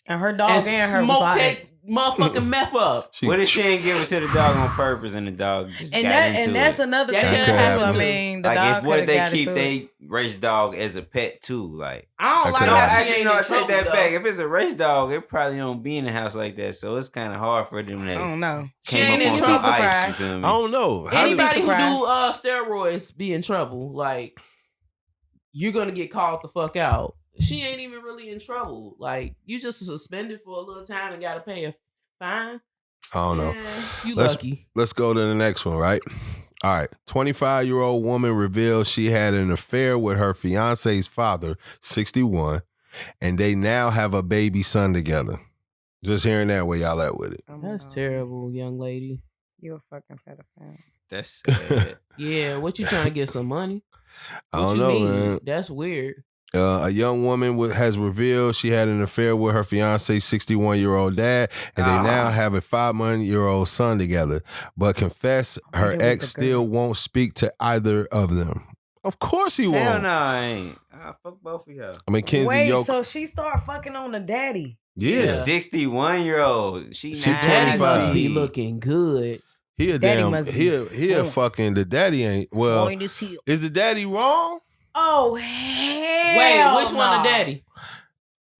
And her dog and and her was smoked like... that motherfucking meth up. What if she ain't give it to the dog on purpose and the dog just And got that into and that's it? another That thing could too. happen I too. mean, the Like dog if what coulda they got keep into they it. race dog as a pet too, like. I don't That like could how happen. she Actually, ain't no, I in take trouble, that though. back. If it's a race dog, it probably don't be in the house like that, so it's kind of hard for them I to don't know. She came ain't up in on some trouble. ice. You feel me? I don't know. How do- Anybody who surprised. do steroids be in trouble. Like, you're gonna get called the fuck out. She ain't even really in trouble. Like, you just suspended for a little time and gotta pay a fine. I don't know. You Let's- lucky. Let's go to the next one, right? All right. 25-year-old woman reveals she had an affair with her fiance's father, 61, and they now have a baby son together. Just hearing that, where y'all at with it? That's terrible, young lady. You a fucking pedophile. That's sad. Yeah, what you trying to get some money? I What don't you know, need? man. That's weird. A young woman has revealed she had an affair with her fiance's 61-year-old dad, and they now have a 5-month-old son together, but confess her it was ex the still won't speak to either of them. Of course he Hell won't. no, I ain't. I'll fuck both of y'all. I mean, Kenzie Wait, Yoke. so she started fucking on the daddy. Yeah. 61-year-old. She She 90. Daddy must 25. be looking good. He a Daddy damn, must he a be fucking, the daddy ain't, well, Going to see- is the daddy wrong? Oh, hell Wait, which one no. the daddy?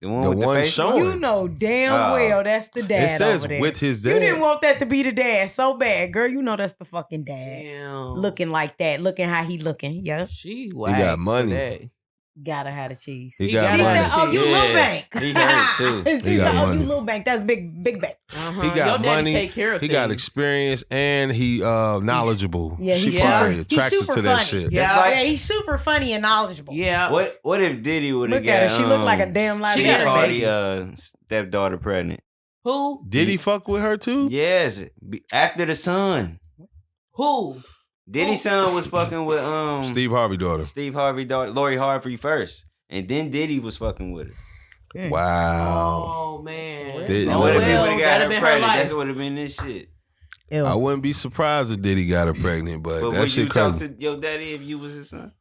The one The with the one face showing. You know damn Oh. well that's the dad It says over there. with his You dad. didn't want that to be the dad so bad, girl. You know that's the fucking dad. Damn. Looking like that. Looking how he looking. Yeah. She got whack money. for that. Gotta have the cheese. He got she money. said, "Oh, you Lil Bank." He heard it too. She He got said, "Oh, money. you Lil Bank. That's big bank." He got money. Take care of he things. got experience, and he knowledgeable. Yeah, she he's probably he's attracted super to that funny. shit. Yeah. Like, he's super funny and knowledgeable. Yeah. What if Diddy would have Look at got? her. She looked like a damn live She Steve got a Harvey, baby. stepdaughter pregnant. Who? Did he fuck with her too? Yes, after the son. Who? Diddy's son was fucking with Steve Harvey daughter. Steve Harvey daughter, Lori Harvey first, and then Diddy was fucking with her. Wow. Oh man. What if he would have got that'd her been pregnant? life. That's would have been this shit. Ew. I wouldn't be surprised if Diddy got her pregnant, but But that would you shit talk crazy. to your daddy if you was his son?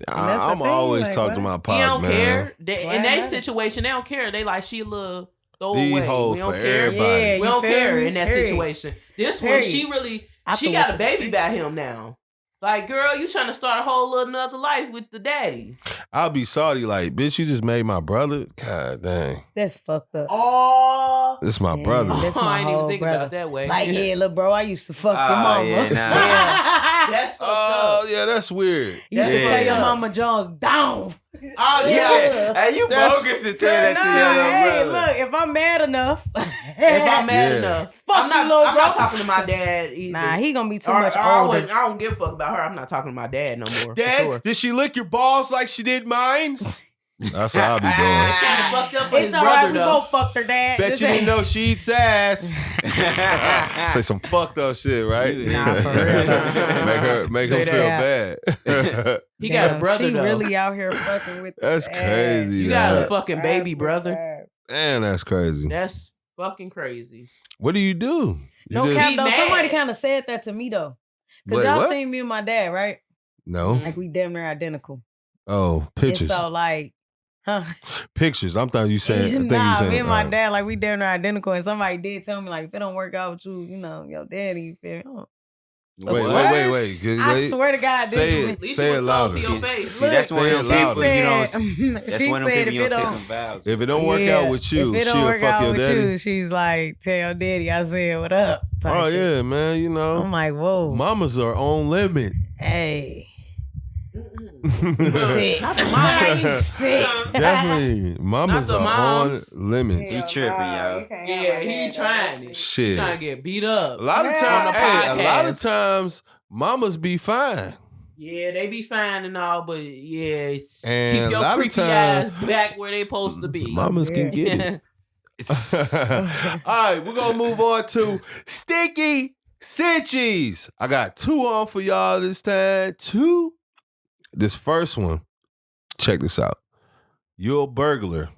That's the I'm thing, always like, talking to what? my pops, He don't man. care. Why In that not? situation, they don't care. They like she a little throw These away. hoes We don't for care. everybody. Yeah, We you don't feel care me? in that Period. situation. This one, Period. she got a baby by him now. Like, girl, you trying to start a whole little another life with the daddy. I'll be salty like, bitch, you just made my brother? God dang. That's fucked up. Oh, This my Yeah, brother. that's I my ain't even whole think brother. about that way. Like, yeah, little bro, I used to fuck your Oh, mama. yeah, nah. That's fucked Oh, up. yeah, that's weird. Used to Yeah. tell your mama Jones down. Oh, yeah. Yeah. Hey, you That's- bogus to tell that to Nah, your hey, little brother. look, if I'm mad enough, If I'm mad Yeah. enough, Fuck I'm not, you, little I'm bro. not talking to my dad either. nah, he gonna be too Or- much or I older. wouldn't- I don't give a fuck about her. I'm not talking to my dad no more. for Dad, sure. did she lick your balls like she did mine? That's what I'll be It's doing. kind of fucked up for It's his all right, brother, we though. both fucked her dad. Bet Just you didn't say- know she eats ass. Say some fucked up shit, right? Nah, for real. make Say him feel that. bad. He got a Damn, brother, she though. really out here fucking with That's the crazy. You got a that. fucking baby brother. Man, that's crazy. That's fucking crazy. What do? You No just- cap Be though. mad. Somebody kind of said that to me though. Cause Wait, y'all what? seen me and my dad, right? No. Like we damn near identical. Oh, pictures. And so like, huh? Pictures. I'm thought you saying. I think nah, you saying. me and my dad, like we damn near identical. And somebody did tell me like, if it don't work out with you, you know, your daddy, you feel me? Oh. Wait. I swear to God, Say this it. At least Say it it was told louder. to your face. See, that's one of Say them it people louder. you don't. she That's one of them said people you if it don't take don't, them vows. If it don't work yeah, out with you, if it she'll don't work fuck out your with daddy. you, she's like, tell your daddy I said what up. type Oh shit. yeah, man. You know, I'm like, whoa, mamas are on limit. hey, Mm-mm. sick. Not the moms. You sick. Definitely, mamas the are moms. on limits. He tripping, y'all. Yeah, he trying it. Shit. Trying to get beat up. A lot of Yeah. times, On the hey, a lot of podcast. times, mamas be fine. Yeah, they be fine and all, but yeah, And keep a your lot of creepy times- ass back where they supposed to be. Mamas can get it. All right, we're gonna move on to Sticky Cinchies. I got 2 on for y'all this time. 2. This first one, check this out. You're a burglar,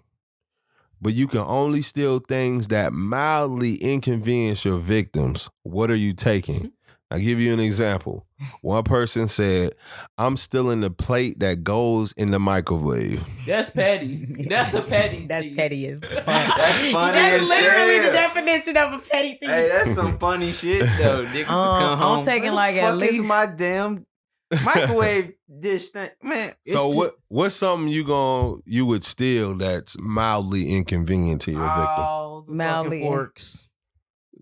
but you can only steal things that mildly inconvenience your victims. What are you taking? I'll give you an example. One person said, I'm stealing the plate that goes in the microwave. That's petty. That's a petty. That's thief. petty as fuck. That's funny That's as literally the shit. definition of a petty thief. Hey, that's some funny shit though. Niggas come I'm home. taking Where the like at fuck is least- my damn microwave dish thing, man. it's So just- what's something you would steal that's mildly inconvenient to your victim? All the Mildly. fucking forks.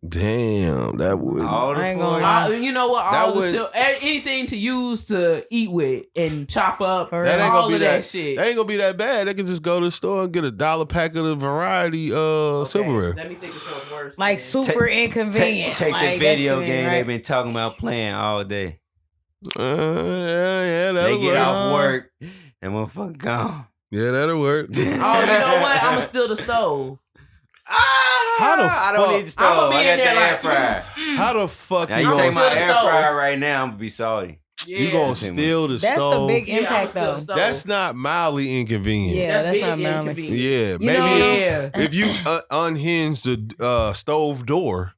Damn, that would. All the I ain't gonna forks. lie. You know what? That All the would- anything to use to eat with and chop up. For That real. ain't all gonna be of that that. shit. That ain't gonna be that bad. They can just go to the store and get a $1 pack of the variety Okay, silverware. Let me think of something worse. Like then. super inconvenient. Take like, the that video shit game ain't they've right. been talking about playing all day. Yeah, They that'll get work. off work, that motherfucker gone. Yeah, that'll work. Oh, you know what? I'ma steal the stove. How the I don't fuck- need the stove. I'ma be I in got the there air like, fryer. How the fuck Now you you gonna take my steal the air stove. fryer right now, I'm gonna be salty. you gonna steal the That's stove? a big Yeah, I'ma impact steal though. the stove. That's not mildly inconvenient. Yeah, that's big not mildly. inconvenient. Yeah, You maybe know- Yeah. if you unhinge the stove door,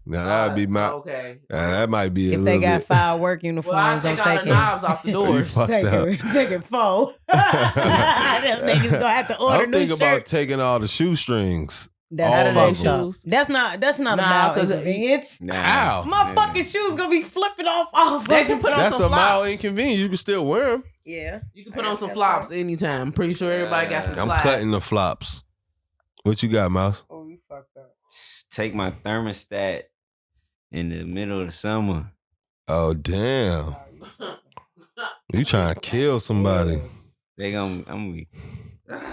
now that'd be my. Okay. That might be a If little they got bit. 5 work Well, I uniforms, take I'm all the taking. knives off the You doors. fucked up. Taking 4. Them niggas gonna have to order I'm new thinking about shirts. taking all the shoestrings. That's all not of a them. shoes. That's not Nah, about 'cause inconvenience. Ow. My fucking shoes gonna be flipping off. They can put on That's some a mild flops. inconvenience. You can still wear them. Yeah. You can put on some flops anytime. I'm pretty sure everybody got some I'm slides. cutting the flops. What you got, Mouse? Oh, you fucked up. Take my thermostat in the middle of the summer. Oh damn! You trying to kill somebody? I'm gonna be.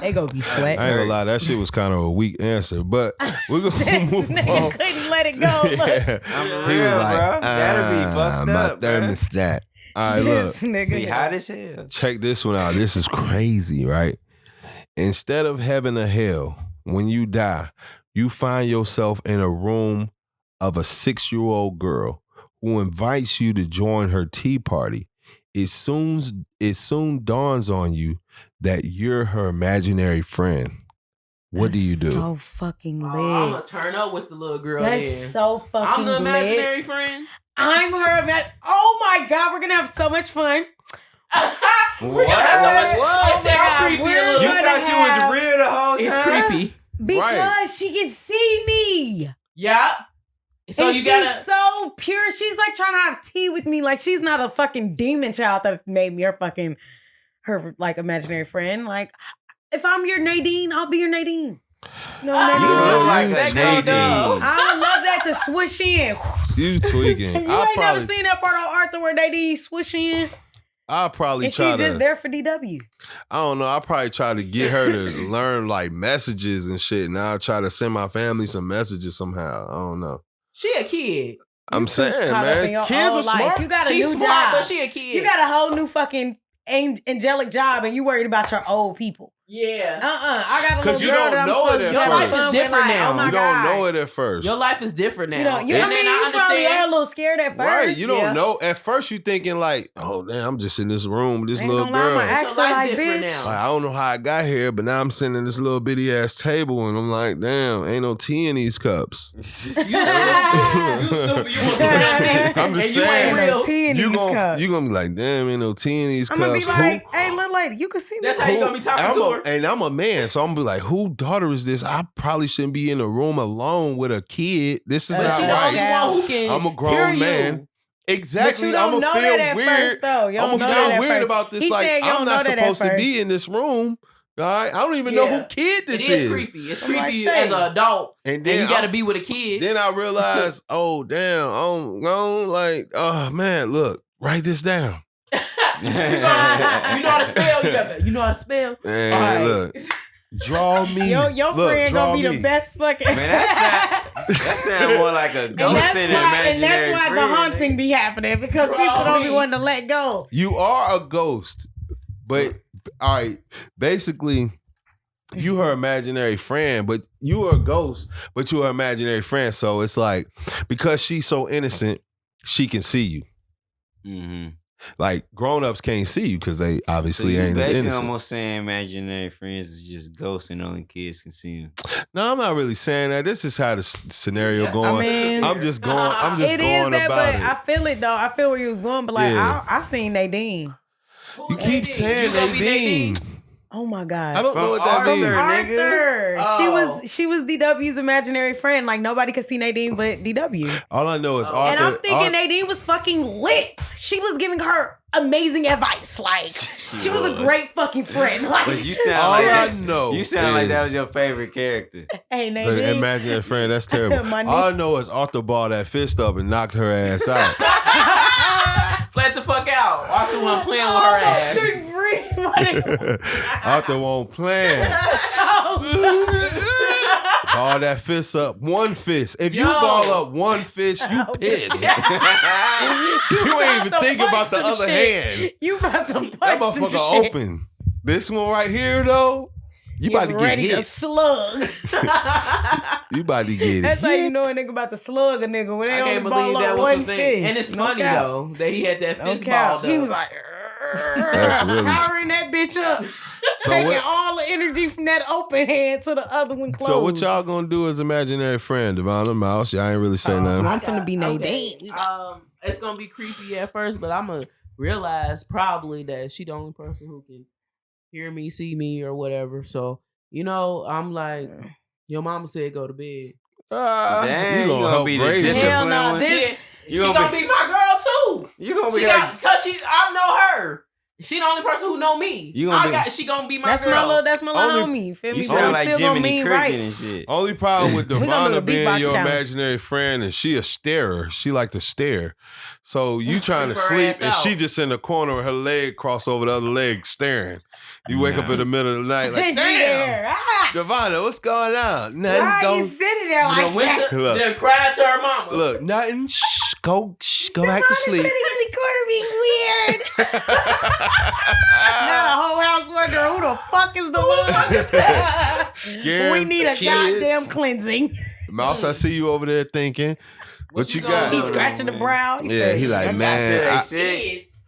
They gonna be sweating. I ain't gonna lie, that shit was kind of a weak answer, but we're gonna this move nigga on. couldn't let it go. Look. I'm He real, was like, bro. That'll be fucked my up, bro. thermostat. All right, look. This nigga Be hot as hell. Check this one out. This is crazy, right? Instead of heaven or hell, when you die, you find yourself in a room of a 6-year-old girl who invites you to join her tea party. It soon dawns on you that you're her imaginary friend. What do you do? So fucking lit. I'm gonna turn up with the little girl. That's then. so fucking I'm the imaginary lit. friend. I'm her. Oh my god, we're gonna have so much fun. We're gonna have so much fun. It sounds creepy a little. You thought you was real the whole time? It's creepy. Because she can see me. Yeah. So and you she's gotta so pure. She's like trying to have tea with me. Like she's not a fucking demon child that made me her like imaginary friend. Like if I'm your Nadine, I'll be your Nadine. No, Nadine. You look like That a girl Nadine. does. I love that to swish in. You tweaking. You ain't never seen that part on Arthur where Nadine swish in. I'll probably And try she's to. just there for DW. I don't know. I'll probably try to get her to learn like messages and shit. And I'll try to send my family some messages somehow. I don't know. She a kid. I'm saying, Caught up in man, your kids own are life. smart. You got a She's new smart, job. but she a kid. You got a whole new fucking angelic job, and you worried about your old people. Yeah. I got a 'Cause little you girl don't that I'm know supposed it to at be having first. fun Your life is with, different like, now. Oh my You don't God. know it at first. Your life is different now. You know, And I mean, I you probably understand. are a little scared at first. Right, you don't yeah. know. At first, you thinking like, "Oh damn, I'm just in this room with this Ain't little gonna lie, girl. my ex Your are life like, different bitch. now. Like, I don't know how I got here, but now I'm sitting in this little bitty ass table, and I'm like, damn, ain't no tea in these cups. You stupid. You want to tea. I'm just And you saying. ain't real. No tea in these cups. You gonna be like, damn, ain't no tea in these I'm cups. gonna be like, hey, little lady, you can see me. That's how you gonna be talking to her. And I'm a man, so I'm gonna be like, who daughter is this? I probably shouldn't be in a room alone with a kid. This is But not she the only right. one who can I'm a hear grown you. man. Exactly. But you don't I'm know gonna feel that at weird. first, though. You I'm don't gonna know that feel at weird first. about this. He Like, said you I'm don't not know that at supposed to first. be in this room. All right? I don't even know who kid this It is creepy. It's I'm like, creepy say. as an adult. And And then you got to be with a kid. Then I realized, oh damn, I'm gone. Like, oh man, look, write this down. you know how to spell. You know how to spell. And All right. look, draw me. Your Look, friend draw gonna be me. the best fucking. Man, that sound more like a ghost than an imaginary and that's why friend. the haunting be happening because Draw people don't be me. wanting to let go. You are a ghost, but all right, basically. You her imaginary friend, but you are a ghost, but you are imaginary friend. So it's like, because she's so innocent, she can see you. Mm-hmm. Like, grown-ups can't see you because they obviously so you ain't as basically innocent. almost saying imaginary friends is just ghosts and only kids can see them. No, I'm not really saying that. This is how the scenario going. I mean, I'm just going it is going that, about but it. I feel it though. I feel where you was going, but like Yeah. I seen Nadine. You keep saying You gonna be Nadine. Oh my God. I don't know From what that Arthur, means. nigga. Arthur. She was DW's imaginary friend. Like nobody could see Nadine but DW. All I know is Arthur. And I'm thinking Nadine was fucking lit. She was giving her amazing advice. Like she was a great fucking friend. Like But you sound All like I that. know You sound like that is- was your favorite character. hey the Nadine. imaginary friend, that's terrible. My All I know is Arthur balled that fist up and knocked her ass out. Flat the fuck out. Arthur wasn't playing with her ass. Arthur won't plan. Ball that fist up. One fist. If you Yo. ball up one fist, you pissed. You ain't even thinking about the other hand. You about to punch That some motherfucker shit. open. This one right here, though, you about to get ready to hit. slug. You about to get That's hit. how you know a nigga about to slug a nigga when they I only can't ball believe that up was one the thing. fist. And it's No funny cap. though that he had that No fist cap. ball. He was like, That's really- powering that bitch up. So Taking what- all the energy from that open hand to the other one closed. So what y'all gonna do as imaginary friend, Devon Mouse? Y'all ain't really say nothing. I'm finna be Nadine. It's gonna be creepy at first, but I'm gonna realize probably that she the only person who can hear me, see me, or whatever. So I'm like, your mama said go to bed. Damn, you gonna gonna help be the Brady. disciplined Hell no, one. this- She You gonna be my girl too. You gonna She be got because I know her. She the only person who know me. She gonna be my girl. That's my little homie. Feel me? You sound like Jiminy Cricket right. and shit. Only problem with Devonna being your imaginary friend, and she a starer. She like to stare. So you trying to sleep, and she just in the corner with her leg crossed over the other leg staring. You wake up in the middle of the night like, damn, Devonna, what's going on? Nothing. Why you sitting there like that? Then cried to her mama. Look, nothing. Go back to sleep. Sitting in the corner being weird. Now the whole house wondering who the fuck is the one. Scared we need a goddamn cleansing. Mouse, I see you over there thinking. What you got? He's scratching the brow. He like, man.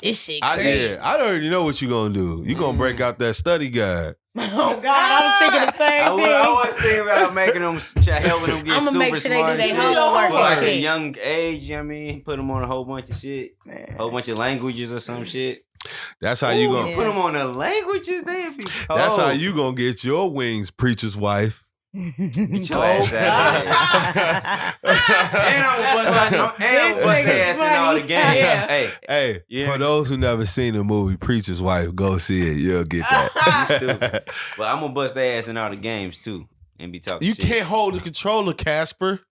This shit crazy. I already know what you gonna do. You gonna break out that study guide. Oh God, I was thinking the same thing. I was thinking about making them, helping them get super make sure smart. they do their homework like and a shit. young age, you know what I mean? Put them on a whole bunch of shit, a whole bunch of languages or some shit. That's how you gonna put them on the languages. They'd be cold. That's how you gonna get your wings, preacher's wife. Get your ass out. And I'm bust their ass in all the games. Hey, for those who never seen the movie Preacher's Wife, go see it. You'll get that. You stupid. But I'm gonna bust their ass in all the games too and be talking. You shit. can't hold the controller, Casper.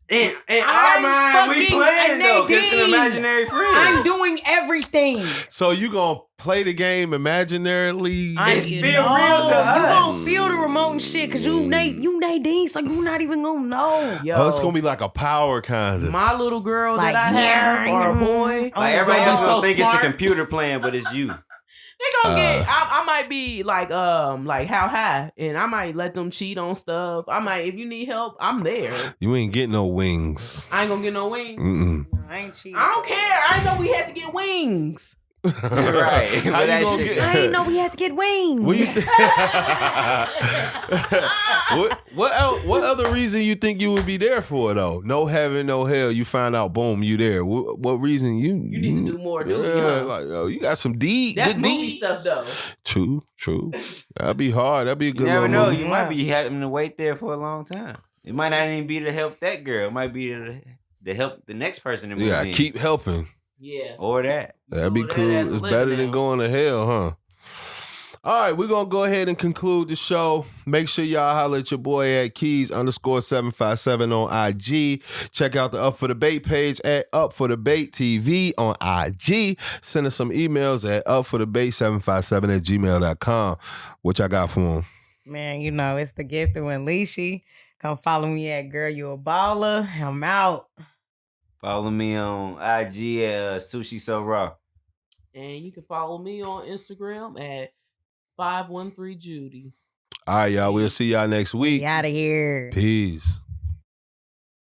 In our mind, we playing though. It's an imaginary friend. I'm doing everything. So you gonna play the game imaginarily? It's feel real to us. You gonna feel the remote and shit because you Nadine, so you not even gonna know. Yo, it's gonna be like a power kind of. My little girl that I have or a boy. Like everybody else gonna think it's the computer playing, but it's you. They gonna get. I might be like how high, and I might let them cheat on stuff. I might, if you need help, I'm there. You ain't getting no wings. I ain't gonna get no wings. I ain't cheating. I don't care. I didn't know we had to get wings. Right. But I didn't know we had to get wings. What other reason you think you would be there for though? No heaven, no hell. You find out, boom, you there. What reason you need to do more? You got some deed. That's movie stuff though. True. That'd be hard. That'd be a good. You never know. Movie. You might be having to wait there for a long time. It might not even be to help that girl. It might be to help the next person to move in. Keep helping. Yeah. Or that. That'd be cool. It's better than going to hell, huh? All right, we're going to go ahead and conclude the show. Make sure y'all holler at your boy at Keys_757 on IG. Check out the Up for Debate page at Up for Debate TV on IG. Send us some emails at upfordebate757@gmail.com. What y'all got for them? Man, you know, it's the gift of Leashy. Come follow me at Girl You a Baller. I'm out. Follow me on IG at Sushi So Raw. And you can follow me on Instagram at 513Judy. All right, y'all. We'll see y'all next week. Get out of here. Peace.